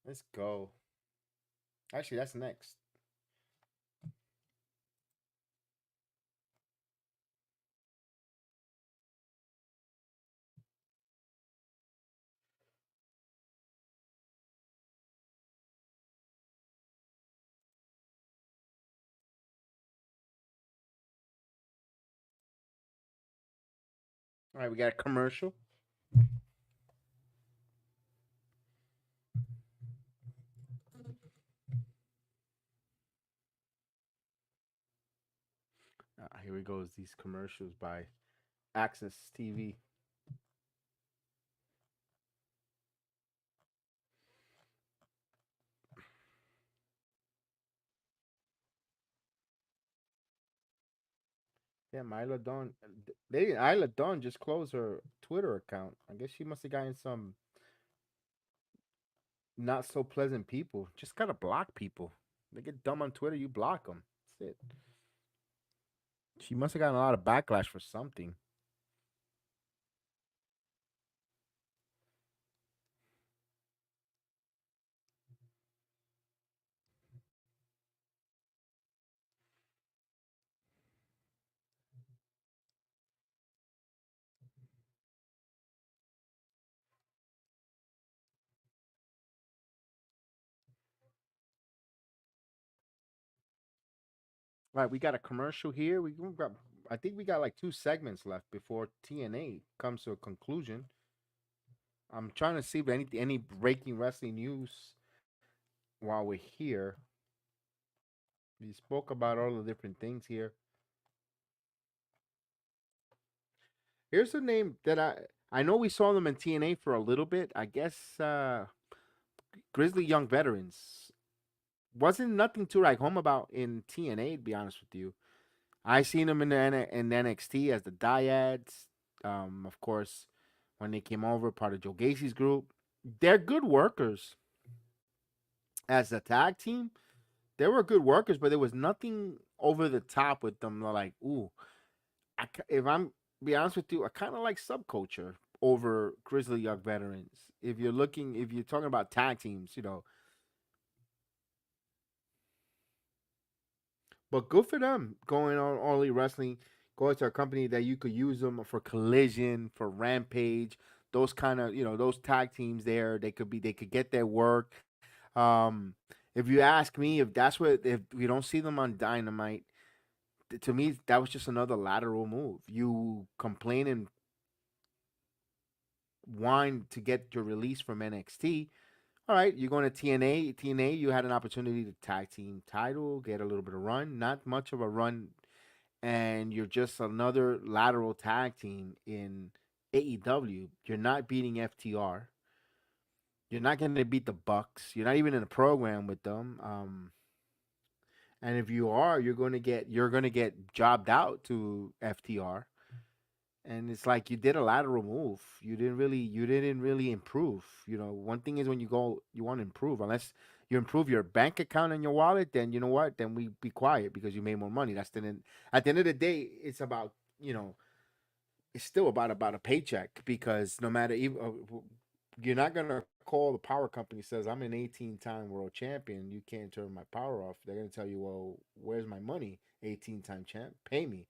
[SPEAKER 4] Let's go. Actually, that's next. All right, we got a commercial. Here we go. These commercials by Access TV. Yeah, Isla Dawn. Isla Dawn just closed her Twitter account. I guess she must have gotten some not so pleasant people. Just gotta block people. They get dumb on Twitter, you block them. That's it. She must have gotten a lot of backlash for something. All right, we got a commercial here. We got, I think we got like 2 segments left before TNA comes to a conclusion. I'm trying to see if any breaking wrestling news while we're here. We spoke about all the different things here. Here's a name that I know we saw them in TNA for a little bit. I guess Grizzly Young Veterans wasn't nothing to write home about in TNA. To be honest with you, I seen them in NXT as the Dyads. Of course, when they came over, part of Joe Gacy's group. They're good workers as a tag team. They were good workers, but there was nothing over the top with them. Like, ooh, if I'm be honest with you, I kind of like subculture over Grizzly Young Veterans. If you're talking about tag teams, but good for them going on All Elite Wrestling, going to a company that you could use them for Collision, for Rampage, those kind of those tag teams there. They could get their work. Um, if you ask me, if we don't see them on Dynamite, to me that was just another lateral move. You complain and whine to get your release from NXT. All right, you're going to TNA. TNA, you had an opportunity to tag team title, get a little bit of run, not much of a run, and you're just another lateral tag team in AEW. You're not beating FTR. You're not going to beat the Bucks. You're not even in a program with them. And if you are, you're going to get jobbed out to FTR. And it's like you did a lateral move. You didn't really improve. One thing is when you want to improve. Unless you improve your bank account and your wallet, then you know what? Then we be quiet because you made more money. At the end of the day, it's about it's still about a paycheck because no matter you're not gonna call the power company says I'm an 18-time world champion. You can't turn my power off. They're gonna tell you, well, where's my money? 18-time champ, pay me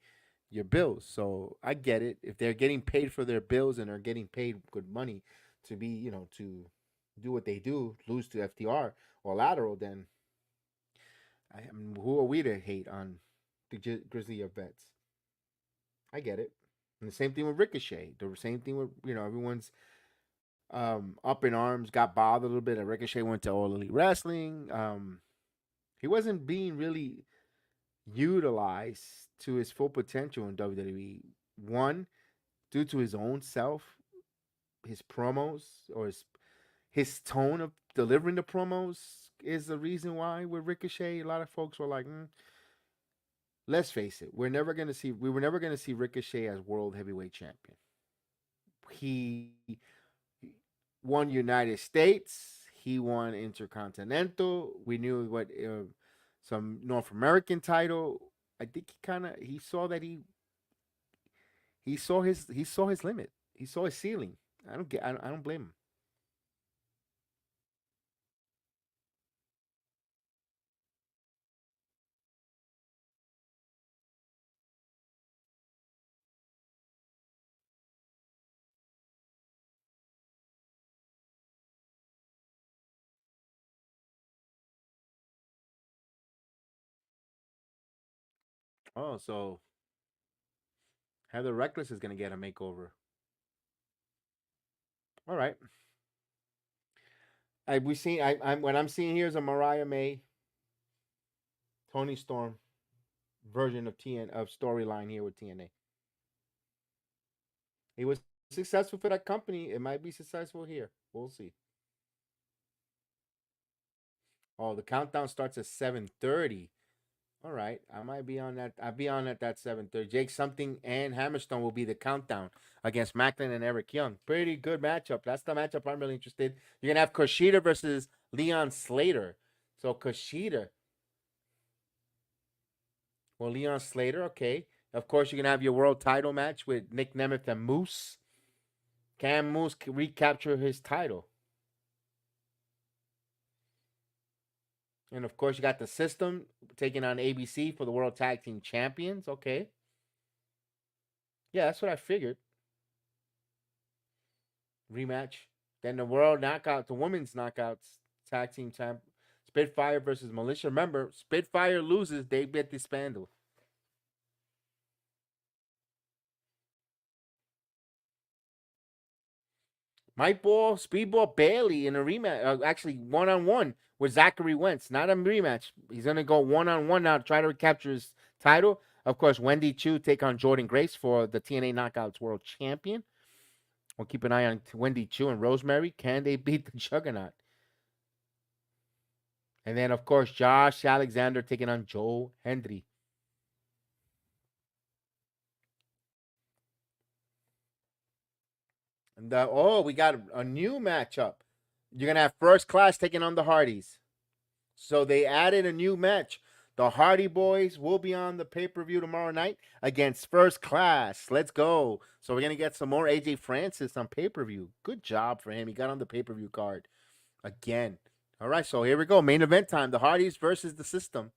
[SPEAKER 4] your bills. So I get it. If they're getting paid for their bills and are getting paid good money to be, to do what they do, lose to FTR or lateral, then who are we to hate on the Grizzly of vets? I get it. And the same thing with Ricochet. The same thing with everyone's up in arms, got bothered a little bit. Ricochet went to All Elite Wrestling. He wasn't being really utilized to his full potential in WWE. One, due to his own self, his promos or his tone of delivering the promos is the reason why with Ricochet, a lot of folks were like, let's face it, we were never gonna see Ricochet as world heavyweight champion. He won United States. He won Intercontinental. We knew what some North American title. I think he saw that he saw his limit. He saw his ceiling. I don't blame him. Oh, so Heather Reckless is gonna get a makeover. All right. I'm what I'm seeing here is a Mariah May, Tony Storm version of storyline here with TNA. He was successful for that company. It might be successful here. We'll see. Oh, the countdown starts at 7:30. All right, I might be on that. I'll be on at that 7:30. Jake Something and Hammerstone will be the countdown against Maclin and Eric Young. Pretty good matchup. That's the matchup I'm really interested. You're gonna have Kushida versus Leon Slater. So Kushida, well, Leon Slater, okay. Of course, you're gonna have your world title match with Nick Nemeth and Moose. Can Moose recapture his title? And of course, you got the System taking on ABC for the World Tag Team Champions. Okay. Yeah, that's what I figured. Rematch. Then the World Knockout, the Women's Knockouts Tag Team Champ. Spitfire versus Militia. Remember, Spitfire loses, they get disbanded. Mike Ball, Speedball Bailey in a rematch, actually one-on-one with Zachary Wentz. Not a rematch. He's going to go one-on-one now to try to recapture his title. Of course, Wendy Chu take on Jordan Grace for the TNA Knockouts World Champion. We'll keep an eye on Wendy Chu and Rosemary. Can they beat the Juggernaut? And then, of course, Josh Alexander taking on Joe Hendry. And we got a new matchup. You're going to have First Class taking on the Hardys. So they added a new match. The Hardy Boys will be on the pay-per-view tomorrow night against First Class. Let's go. So we're going to get some more AJ Francis on pay-per-view. Good job for him. He got on the pay-per-view card again. All right, so here we go. Main event time. The Hardys versus the System.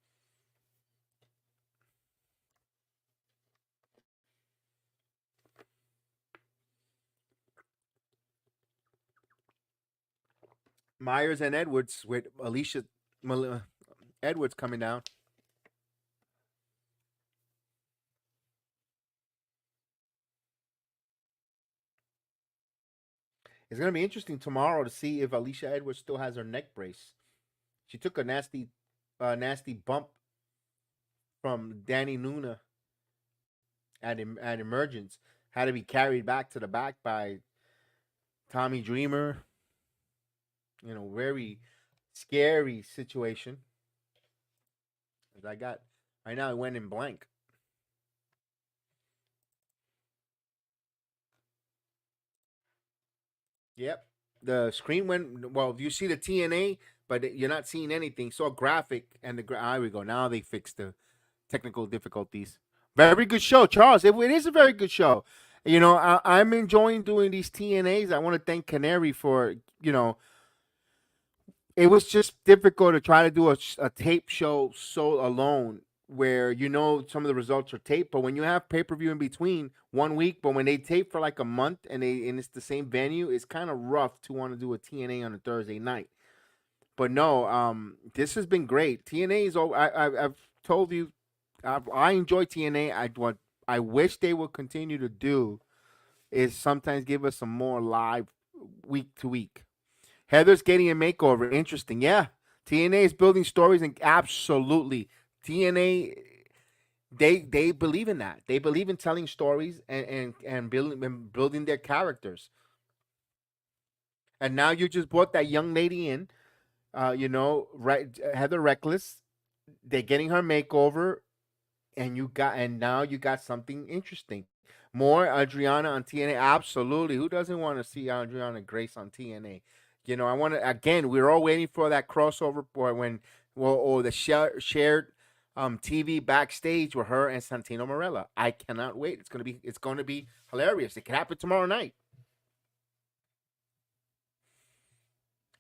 [SPEAKER 4] Myers and Edwards with Alicia Edwards coming down. It's going to be interesting tomorrow to see if Alicia Edwards still has her neck brace. She took a nasty bump from Danny Nuna at Emergence. Had to be carried back to the back by Tommy Dreamer. Very scary situation. As I got right now, it went in blank. Yep. The screen went well. You see the TNA, but you're not seeing anything. So graphic and here we go. Now they fixed the technical difficulties. Very good show, Charles. It is a very good show. I'm enjoying doing these TNAs. I want to thank Canary for it was just difficult to try to do a tape show so alone where some of the results are taped, but when you have pay-per-view in between 1 week, but when they tape for like a month and it's the same venue, it's kind of rough to want to do a TNA on a Thursday night. But no, this has been great. TNA is all I've told you, I enjoy TNA. I wish they would continue to do is sometimes give us some more live week to week. Heather's getting a makeover. Interesting. Yeah. TNA is building stories and absolutely. TNA they believe in that. They believe in telling stories and building their characters. And now you just brought that young lady in, right, Heather Reckless. They're getting her makeover, and now you got something interesting. More Adriana on TNA. Absolutely. Who doesn't want to see Adriana Grace on TNA? I want to again. We're all waiting for that crossover or or the shared TV backstage with her and Santino Marella. I cannot wait. It's gonna be hilarious. It could happen tomorrow night.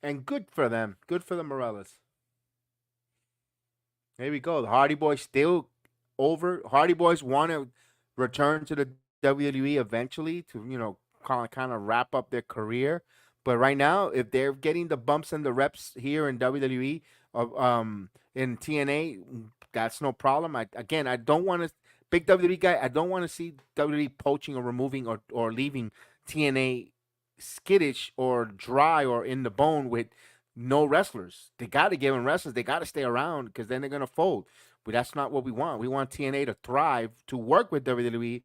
[SPEAKER 4] And good for them. Good for the Morellas. There we go. The Hardy Boys still over. Hardy Boys want to return to the WWE eventually to kind of wrap up their career. But right now, if they're getting the bumps and the reps here in WWE, in TNA, that's no problem. I don't want to big WWE guy. I don't want to see WWE poaching or removing or leaving TNA skittish or dry or in the bone with no wrestlers. They got to give them wrestlers. They got to stay around because then they're gonna fold. But that's not what we want. We want TNA to thrive, to work with WWE,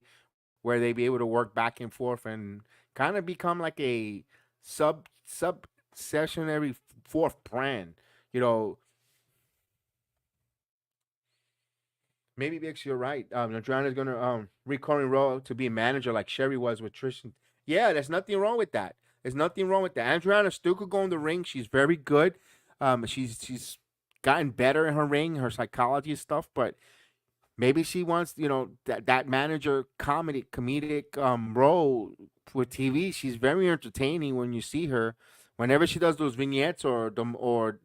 [SPEAKER 4] where they be able to work back and forth and kind of become like a sub sessionary fourth brand. You know, maybe Vix, you're right. Nadriana's gonna recurring role to be a manager like Sherry was with Tristan. Yeah, there's nothing wrong with that. There's nothing wrong with that. Adriana still could go in the ring. She's very good. She's gotten better in her ring, her psychology stuff, but maybe she wants, that manager comedic role with TV. She's very entertaining when you see her. Whenever she does those vignettes or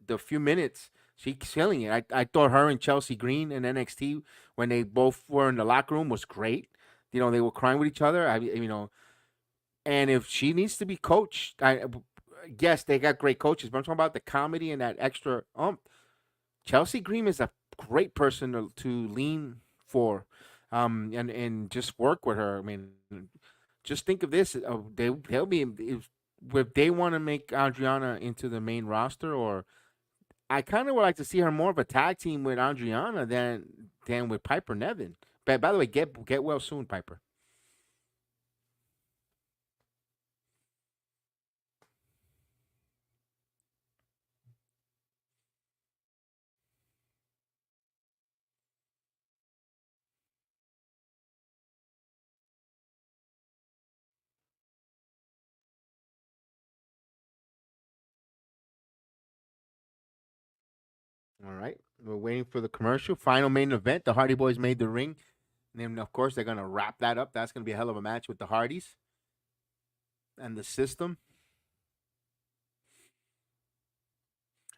[SPEAKER 4] the few minutes, she's killing it. I thought her and Chelsea Green in NXT when they both were in the locker room was great. They were crying with each other. And if she needs to be coached, yes, they got great coaches. But I'm talking about the comedy and that extra. Chelsea Green is a great person to lean for, and just work with her. I mean, just think of this: they'll be if they want to make Adriana into the main roster, or I kind of would like to see her more of a tag team with Adriana than with Piper Nevin. But by the way, get well soon, Piper. All right, we're waiting for the commercial. Final main event: the Hardy Boys made the ring. And then, of course, they're gonna wrap that up. That's gonna be a hell of a match with the Hardys and the system.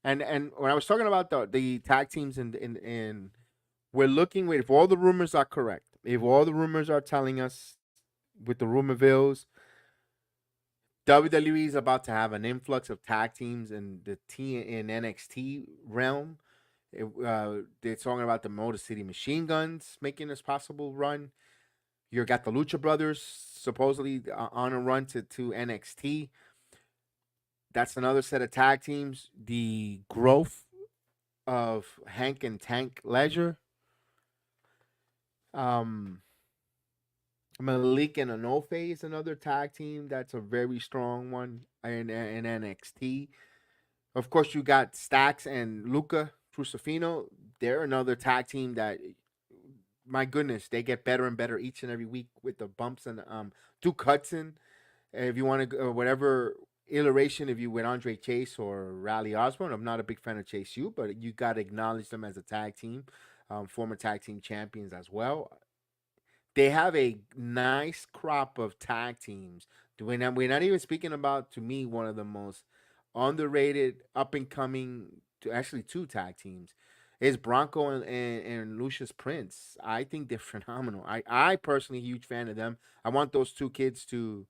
[SPEAKER 4] And when I was talking about the tag teams and we're looking with if all the rumors are correct, if all the rumors are telling us with the rumorvilles, WWE is about to have an influx of tag teams in the in NXT realm. They're talking about the Motor City Machine Guns making this possible run. You got the Lucha Brothers supposedly on a run to NXT. That's another set of tag teams. The growth of Hank and Tank Leisure. Um, Malik and Anofe is another tag team. That's a very strong one in NXT. Of course, you got Stax and Luca Crucifino. They're another tag team that, my goodness, they get better and better each and every week with the bumps and Duke Hudson. If you want to, whatever iteration if you with Andre Chase or Raleigh Osborne. I'm not a big fan of Chase U, but you got to acknowledge them as a tag team, former tag team champions as well. They have a nice crop of tag teams. We're not even speaking about, to me, one of the most underrated, up and coming, to actually two tag teams is Bronco and Lucius Prince. I think they're phenomenal. I personally huge fan of them. I want those two kids to,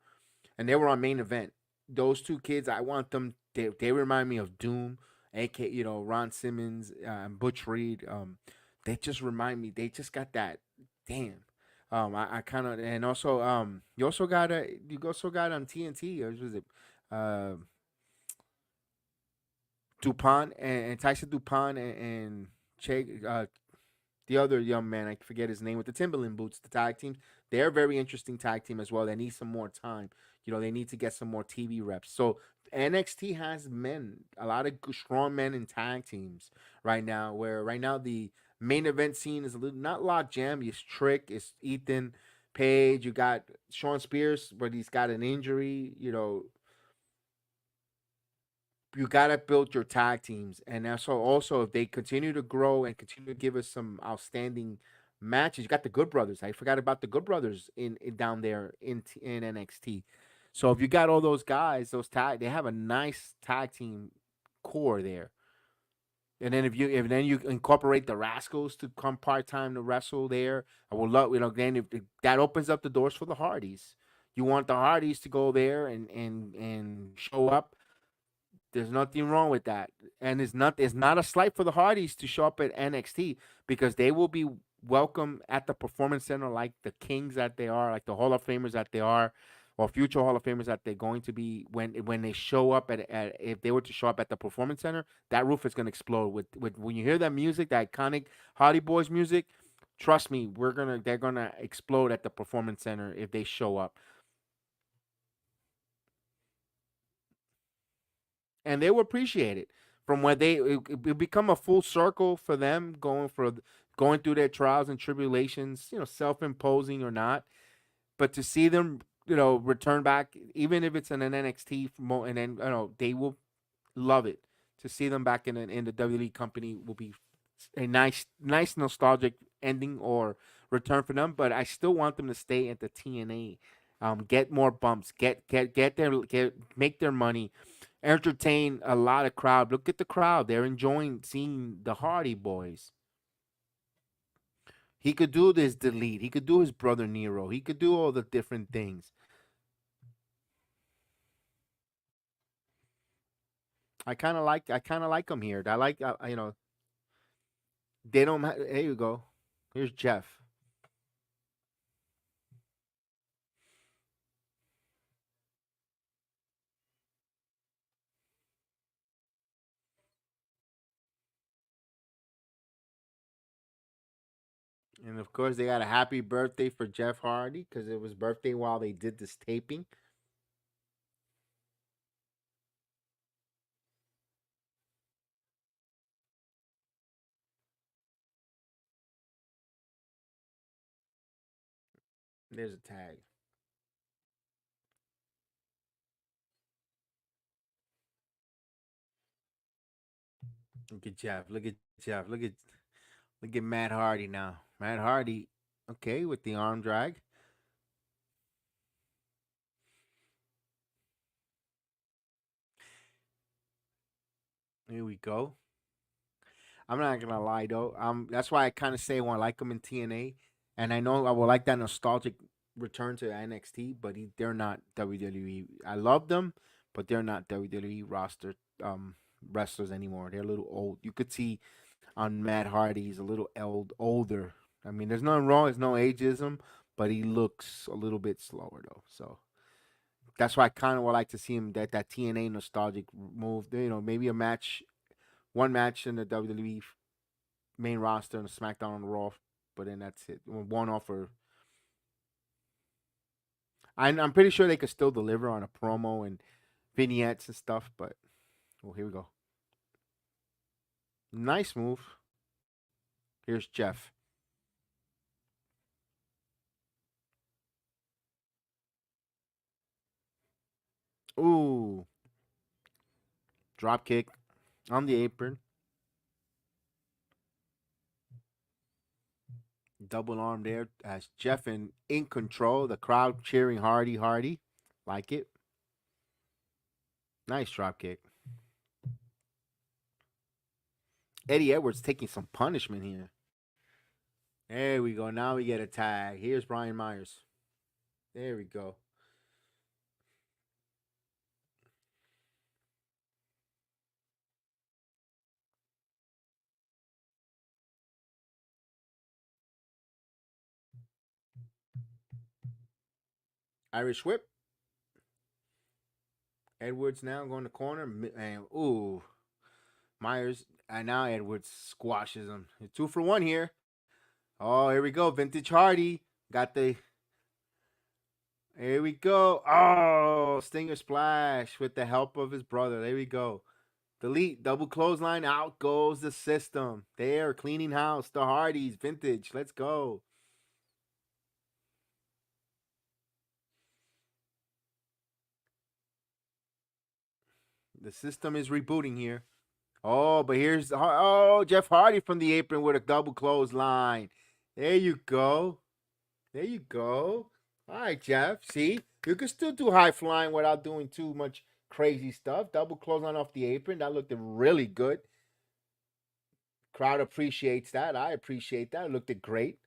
[SPEAKER 4] and they were on main event. Those two kids, I want them. They remind me of Doom, aka Ron Simmons, Butch Reed. They just remind me. They just got that. Damn. I kind of, and also you also got on TNT, or was it uh Dupont and Tyson Dupont and Che, the other young man, I forget his name, with the Timberland boots, the tag teams. They're a very interesting tag team as well. They need some more time. They need to get some more TV reps. So NXT has men, a lot of strong men in tag teams right now. Where right now the main event scene is a little not log jam. It's Trick, it's Ethan Page. You got Sean Spears, but he's got an injury. You gotta build your tag teams, and also if they continue to grow and continue to give us some outstanding matches, you got the Good Brothers. I forgot about the Good Brothers in down there in NXT. So if you got all those guys, they have a nice tag team core there. And then if you incorporate the Rascals to come part time to wrestle there, I would love then if that opens up the doors for the Hardys. You want the Hardys to go there and show up. There's nothing wrong with that, and it's not a slight for the Hardys to show up at NXT because they will be welcome at the Performance Center like the kings that they are, like the Hall of Famers that they are, or future Hall of Famers that they're going to be when they show up at if they were to show up at the Performance Center, that roof is gonna explode with when you hear that music, that iconic Hardy Boys music. Trust me, they're gonna explode at the Performance Center if they show up. And they will appreciate it from where it become a full circle for them going through their trials and tribulations, self-imposing or not, but to see them return back, even if it's in an NXT and then they will love it. To see them back in the WWE company will be a nice nostalgic ending or return for them, but I still want them to stay at the TNA. Get more bumps, make their money, entertain a lot of crowd. Look at the crowd; they're enjoying seeing the Hardy Boys. He could do this delete. He could do his brother Nero. He could do all the different things. I kind of like him here. I like they don't. There you go. Here's Jeff. And of course, they got a happy birthday for Jeff Hardy because it was birthday while they did this taping. There's a tag. Look at Jeff. Look at Jeff. Look at Matt Hardy now. Matt Hardy, okay, with the arm drag. Here we go. I'm not gonna lie though. That's why I kind of say I want to like him in TNA, and I know I would like that nostalgic return to NXT, but they're not WWE. I love them, but they're not WWE roster wrestlers anymore. They're a little old. You could see on Matt Hardy, he's a little older. I mean, there's nothing wrong. There's no ageism, but he looks a little bit slower though. So that's why I kind of would like to see him that TNA nostalgic move. Maybe one match in the WWE main roster and SmackDown and Raw, but then that's it. One offer. I'm pretty sure they could still deliver on a promo and vignettes and stuff, but here we go. Nice move. Here's Jeff. Ooh, Drop kick on the apron. Double arm there as Jeff in control. The crowd cheering Hardy, Hardy. Like it. Nice drop kick. Eddie Edwards taking some punishment here. There we go. Now we get a tag. Here's Brian Myers. There we go. Irish whip. Edwards now going to corner. And, ooh. Myers. And now Edwards squashes him. 2 for 1 here. Oh, here we go. Vintage Hardy. Got the... Here we go. Oh, Stinger splash with the help of his brother. There we go. Delete. Double clothesline. Out goes the system. There. Cleaning house. The Hardys. Vintage. Let's go. The system is rebooting here. Oh, but here's Jeff Hardy from the apron with a double clothesline. There you go. There you go. All right, Jeff. See, you can still do high flying without doing too much crazy stuff. Double clothesline off the apron. That looked really good. Crowd appreciates that. I appreciate that. It looked great.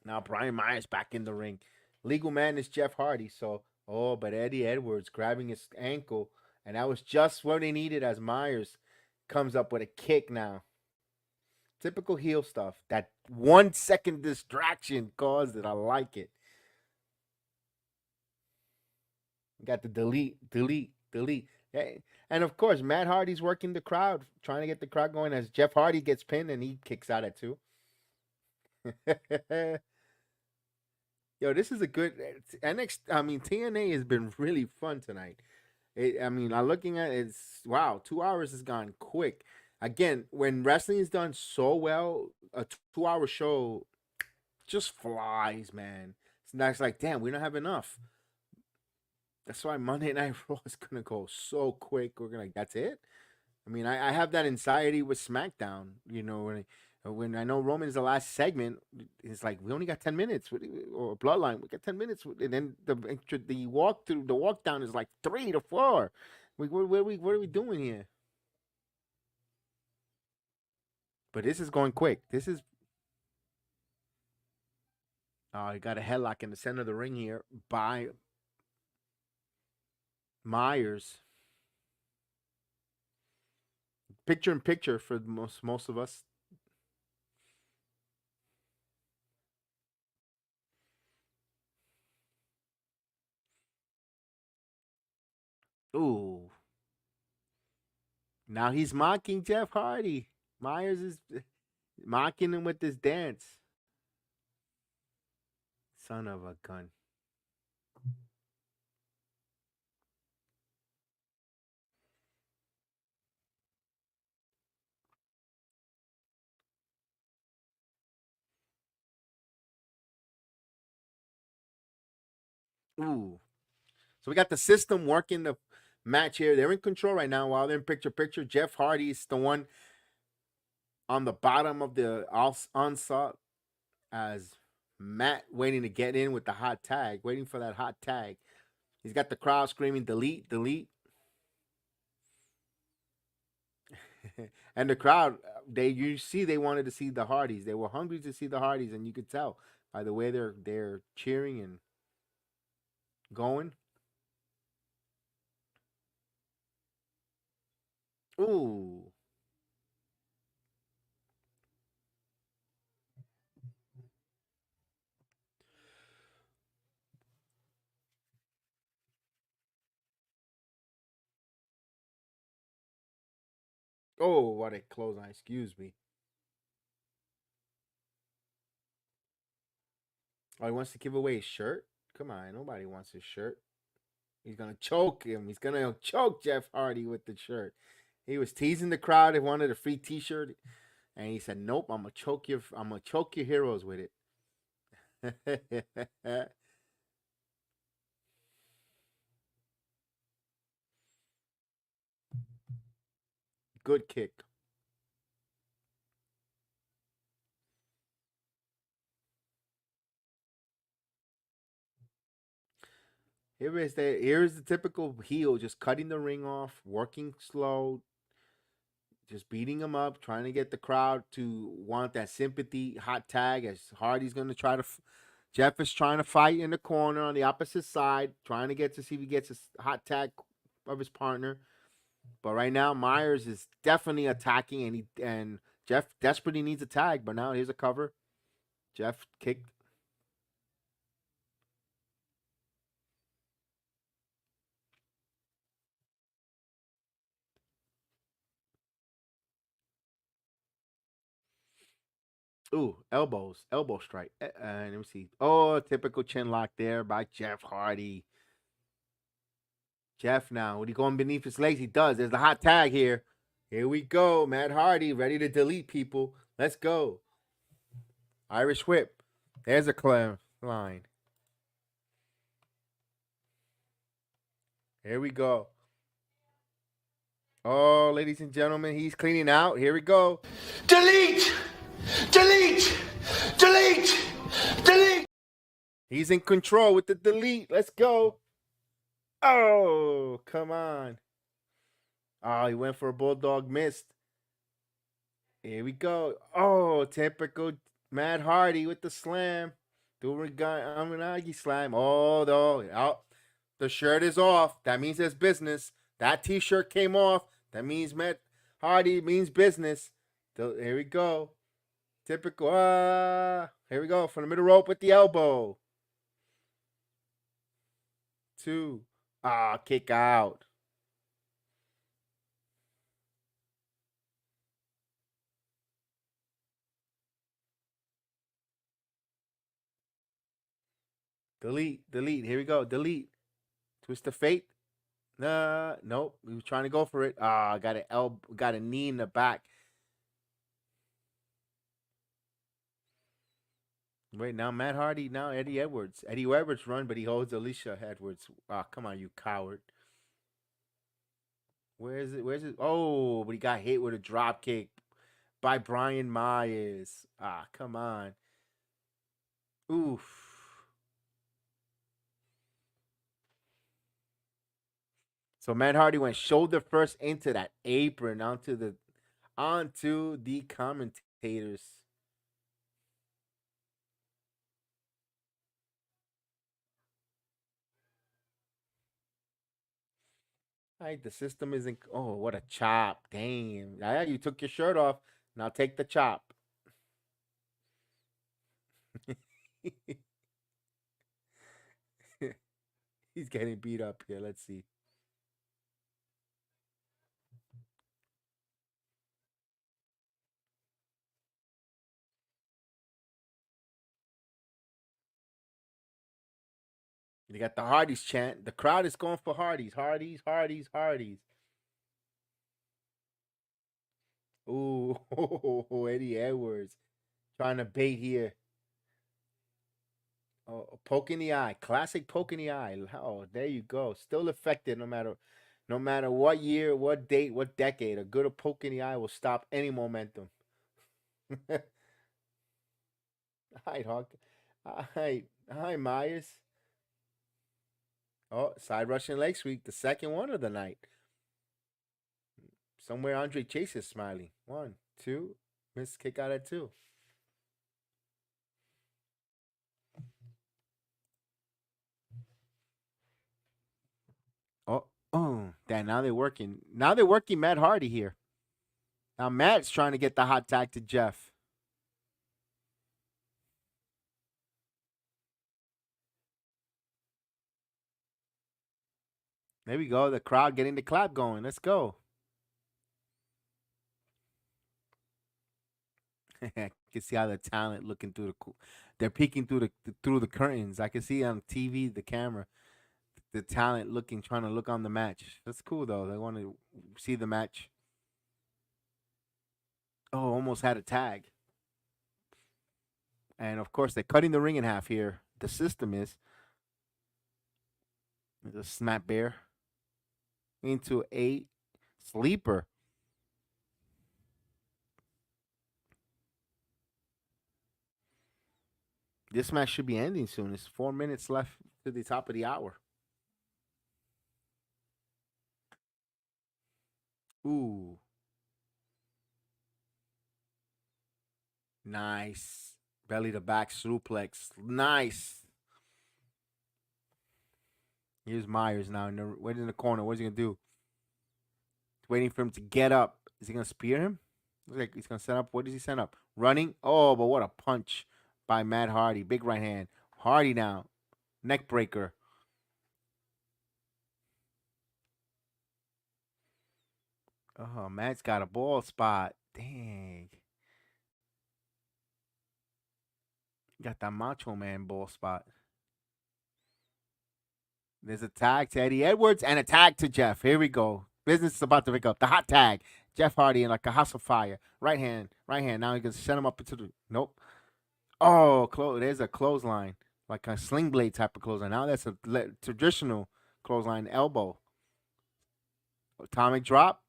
[SPEAKER 4] Now Brian Myers back in the ring. Legal man is Jeff Hardy. So, but Eddie Edwards grabbing his ankle. And that was just what they needed as Myers comes up with a kick now. Typical heel stuff. That 1 second distraction caused it. I like it. Got the delete. And of course, Matt Hardy's working the crowd, trying to get the crowd going as Jeff Hardy gets pinned and he kicks out at 2. Yo, this is a good TNA has been really fun tonight. I'm looking at it, it's wow, 2 hours has gone quick. Again, when wrestling is done so well, a 2-hour show just flies, man. It's like, damn, we don't have enough. That's why Monday Night Raw is gonna go so quick. That's it. I have that anxiety with SmackDown. When I know Roman's the last segment, it's like we only got 10 minutes, or Bloodline. We got 10 minutes, and then the walk down is like 3 to 4. What are we doing here? But this is going quick. This is. Oh, he got a headlock in the center of the ring here by Myers. Picture in picture for most of us. Ooh. Now he's mocking Jeff Hardy. Myers is mocking him with this dance. Son of a gun. Ooh. So we got the system working the match here. They're in control right now while they're in picture. Jeff Hardy is the one on the bottom of the onslaught as Matt waiting to get in with the hot tag, waiting for that hot tag. He's got the crowd screaming, delete. And the crowd, they wanted to see the Hardys. They were hungry to see the Hardys, and you could tell by the way they're cheering and going. Ooh. Oh, what a clothesline. Excuse me. Oh, he wants to give away his shirt? Come on, nobody wants his shirt. He's going to choke him. He's going to choke Jeff Hardy with the shirt. He was teasing the crowd. He wanted a free t-shirt. And he said, nope, I'm going to choke your heroes with it. Good kick. Here is the typical heel, just cutting the ring off, working slow, just beating him up, trying to get the crowd to want that sympathy hot tag. As Hardy's going to try to, Jeff is trying to fight in the corner on the opposite side, trying to get to see if he gets a hot tag of his partner. But right now, Myers is definitely attacking, and Jeff desperately needs a tag. But now here's a cover. Jeff kicked. Ooh, elbow strike. And let me see. Oh, typical chin lock there by Jeff Hardy. Jeff now, when he going beneath his legs, he does. There's the hot tag here. Here we go. Matt Hardy ready to delete people. Let's go. Irish whip. There's a clear line. Here we go. Oh, ladies and gentlemen, he's cleaning out. Here we go.
[SPEAKER 2] Delete! Delete! Delete! Delete!
[SPEAKER 4] He's in control with the delete. Let's go. Oh, come on. Oh, he went for a bulldog, missed. Here we go. Oh, typical Matt Hardy with the slam. Amanagi slam. Oh, the shirt is off. That means there's business. That t-shirt came off. That means Matt Hardy means business. Here we go. Typical. Here we go. From the middle rope with the elbow. 2. Kick out. Delete. Here we go. Delete. Twist of fate. Nope. We were trying to go for it. Got a knee in the back. Wait, now Matt Hardy, now Eddie Edwards. Eddie Edwards run, but he holds Alicia Edwards. Come on, you coward. Where is it? Oh, but he got hit with a drop kick by Brian Myers. Come on. Oof. So Matt Hardy went shoulder first into that apron onto the commentators. The system isn't. Oh, what a chop! Damn. Yeah, you took your shirt off. Now take the chop. He's getting beat up here. Let's see. You got the Hardys chant. The crowd is going for Hardys. Hardys. Ooh, Eddie Edwards trying to bait here. Oh, poke in the eye. Classic poke in the eye. Oh, there you go. Still effective no matter what year, what date, what decade. A good poke in the eye will stop any momentum. Hi, Hawk. Hi, Myers. Oh, side Russian leg sweep, the second one of the night. Somewhere Andre Chase is smiling. 1, 2. Missed kick out at 2. Damn, now they're working. Now they're working Matt Hardy here. Now Matt's trying to get the hot tag to Jeff. There we go. The crowd getting the clap going. Let's go. I can see how the talent looking through they're peeking through the curtains. I can see on TV the camera, the talent trying to look on the match. That's cool though. They want to see the match. Oh, almost had a tag. And of course, they're cutting the ring in half here. The system is a snap bear into a sleeper. This match should be ending soon. It's 4 minutes left to the top of the hour. Ooh. Nice. Belly to back suplex. Nice. Here's Myers now. Waiting in the corner. What's he going to do? Waiting for him to get up. Is he going to spear him? Looks like he's going to set up. What does he set up? Running. Oh, but what a punch by Matt Hardy. Big right hand. Hardy now. Neck breaker. Oh, Matt's got a ball spot. Dang. Got that Macho Man ball spot. There's a tag to Eddie Edwards and a tag to Jeff. Here we go. Business is about to pick up. The hot tag. Jeff Hardy in like a house of fire. Right hand. Right hand. Now he can send him up into the. Nope. Oh, there's a clothesline. Like a sling blade type of clothesline. Now that's a traditional clothesline elbow. Atomic drop.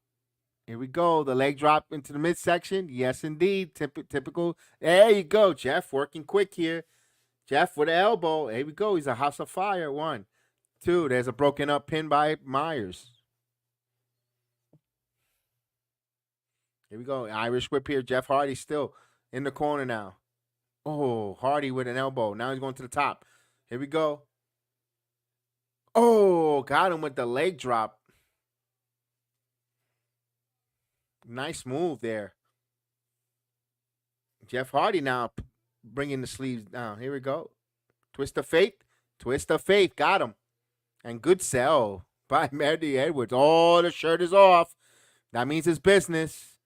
[SPEAKER 4] Here we go. The leg drop into the midsection. Yes, indeed. Typical. There you go. Jeff working quick here. Jeff with the elbow. Here we go. He's a house of fire. 1, 2. There's a broken up pin by Myers. Here we go. Irish whip here. Jeff Hardy still in the corner now. Oh, Hardy with an elbow. Now he's going to the top. Here we go. Oh, got him with the leg drop. Nice move there. Jeff Hardy now bringing the sleeves down. Here we go. Twist of fate. Twist of fate. Got him. And good sell by Eddie Edwards. Oh, the shirt is off. That means it's business.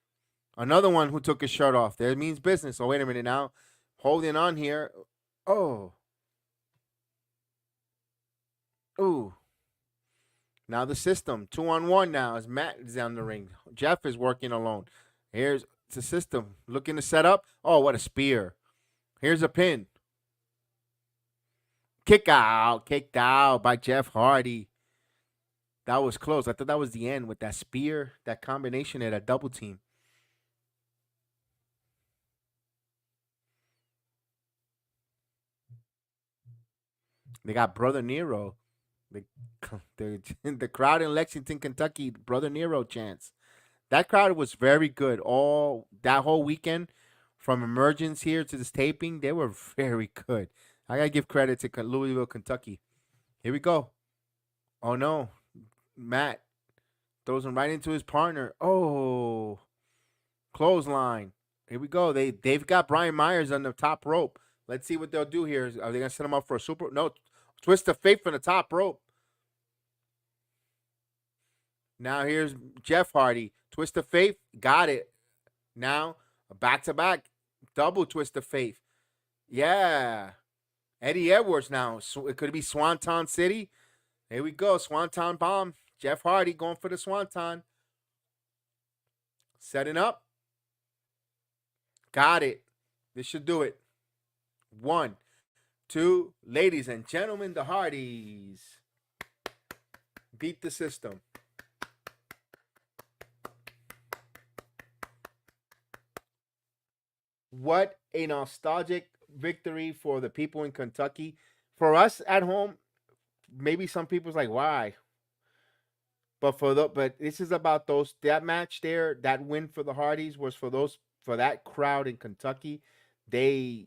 [SPEAKER 4] Another one who took his shirt off. That means business. Oh, wait a minute now. Holding on here. Oh. Ooh. Now the system. 2-on-1 now as Matt is down the ring. Jeff is working alone. Here's the system. Looking to set up. Oh, what a spear. Here's a pin. Kicked out by Jeff Hardy. That was close. I thought that was the end with that spear, that combination at a double team. They got Brother Nero. The crowd in Lexington, Kentucky, Brother Nero chants. That crowd was very good. All that whole weekend, from emergence here to this taping, they were very good. I gotta give credit to Louisville, Kentucky. Here we go. Oh no, Matt throws him right into his partner. Oh, clothesline. Here we go. They've got Brian Myers on the top rope. Let's see what they'll do here. Are they gonna set him up for a super? No, twist of fate from the top rope. Now here's Jeff Hardy. Twist of fate. Got it. Now a back-to-back double twist of fate. Yeah. Eddie Edwards now. It could be Swanton City. Here we go. Swanton bomb. Jeff Hardy going for the Swanton. Setting up. Got it. This should do it. 1, 2. Ladies and gentlemen, the Hardys beat the system. What a nostalgic victory for the people in Kentucky. For us at home, maybe some people's like, why? But this is about that match there, that win for the Hardys was for that crowd in Kentucky. They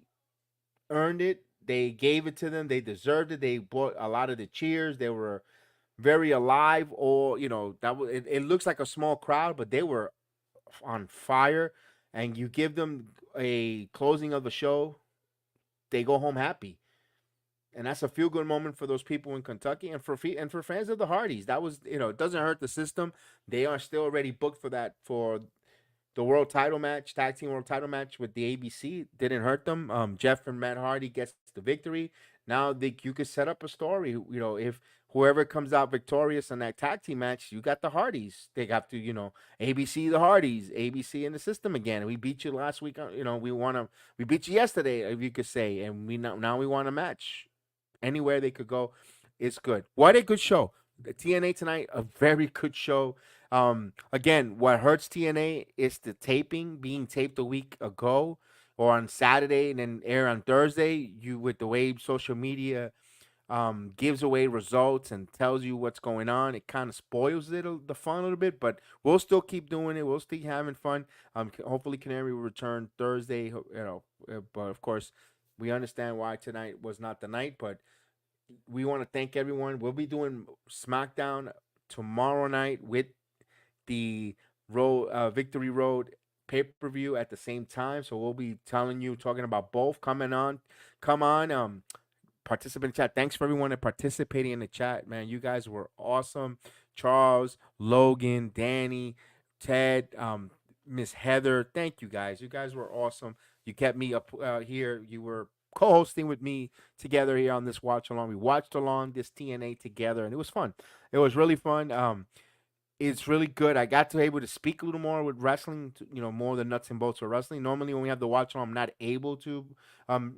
[SPEAKER 4] earned it. They gave it to them. They deserved it. They bought a lot of the cheers. They were very alive. Or it looks like a small crowd, but they were on fire. And you give them a closing of the show, they go home happy. And that's a feel good moment for those people in Kentucky and for fans of the Hardys. That was, it doesn't hurt the system. They are still already booked for the world title match, tag team world title match with the ABC. Didn't hurt them. Jeff and Matt Hardy gets the victory. Now you could set up a story. If whoever comes out victorious in that tag team match, you got the Hardys. They have to, ABC the Hardys, ABC in the system again. We beat you last week. We beat you yesterday, if you could say, and now we want a match. Anywhere they could go, it's good. What a good show. The TNA tonight, a very good show. Again, what hurts TNA is the taping being taped a week ago. or on Saturday and then air on Thursday, you with the way social media gives away results and tells you what's going on, it kind of spoils the fun a little bit. But we'll still keep doing it. We'll still having fun. Hopefully, Canary will return Thursday. But of course, we understand why tonight was not the night. But we want to thank everyone. We'll be doing SmackDown tomorrow night with the Victory Road pay-per-view at the same time. So we'll be talking about both. Come on. Participant chat. Thanks for everyone that participating in the chat, man. You guys were awesome. Charles, Logan, Danny, Ted, Miss Heather. Thank you guys. You guys were awesome. You kept me up here. You were co-hosting with me together here on this watch along. We watched along this TNA together, and it was fun. It was really fun. It's really good. I got to be able to speak a little more with wrestling, more than nuts and bolts of wrestling. Normally, when we have the watch on, I'm not able to.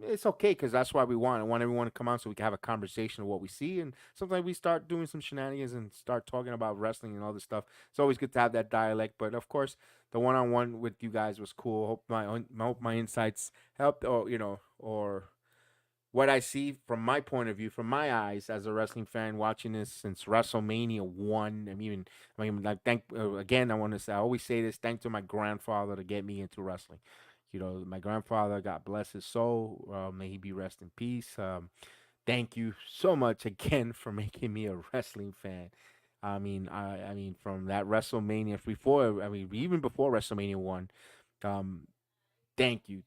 [SPEAKER 4] It's okay because that's why we want. I want everyone to come on so we can have a conversation of what we see. And sometimes we start doing some shenanigans and start talking about wrestling and all this stuff. It's always good to have that dialect. But of course, the one-on-one with you guys was cool. Hope my insights helped, or what I see from my point of view, from my eyes as a wrestling fan, watching this since WrestleMania 1. I want to say, I always say this, thanks to my grandfather to get me into wrestling. My grandfather, God bless his soul. May he be rest in peace. Thank you so much again for making me a wrestling fan. I mean, from that WrestleMania even before WrestleMania 1, Thank you,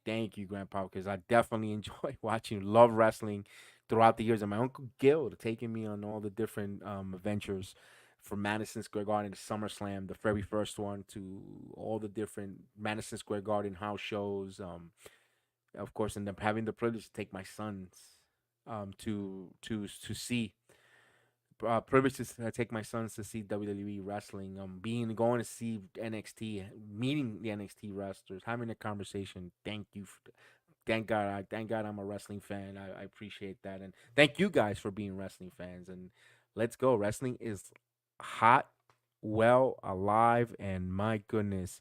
[SPEAKER 4] Grandpa, because I definitely enjoy love wrestling throughout the years. And my Uncle Gil taking me on all the different adventures, from Madison Square Garden to SummerSlam, the very first one, to all the different Madison Square Garden house shows. Of course, and having the privilege to take my sons to see. Privilege to take my sons to see WWE wrestling, going to see NXT, meeting the NXT wrestlers, having a conversation. Thank God I'm a wrestling fan. I appreciate that, and thank you guys for being wrestling fans. And let's go. Wrestling is hot, well, alive, and my goodness,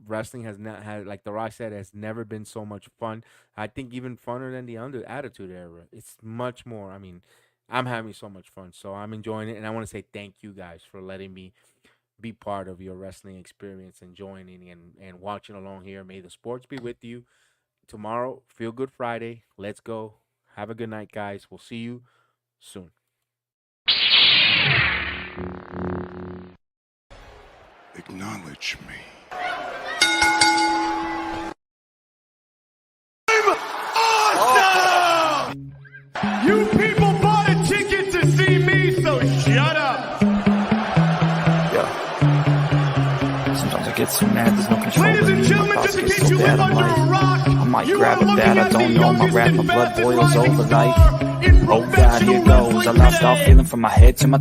[SPEAKER 4] wrestling has not had, like The Rock said, has never been so much fun. I think even funner than the Attitude Era. It's much more. I'm having so much fun, so I'm enjoying it, and I want to say thank you guys for letting me be part of your wrestling experience and joining and watching along here. May the sports be with you. Tomorrow, Feel Good Friday. Let's go. Have a good night, guys. We'll see you soon.
[SPEAKER 1] Acknowledge me.
[SPEAKER 2] Awesome! You people bought a ticket to see me, so shut up!
[SPEAKER 3] Sometimes I get so mad, there's no control.
[SPEAKER 2] Ladies and gentlemen, just in case you live under a rock,
[SPEAKER 3] I might grab a bat, I don't know, my rap, my blood boils over like, oh God, here goes. I lost all feeling from my head to my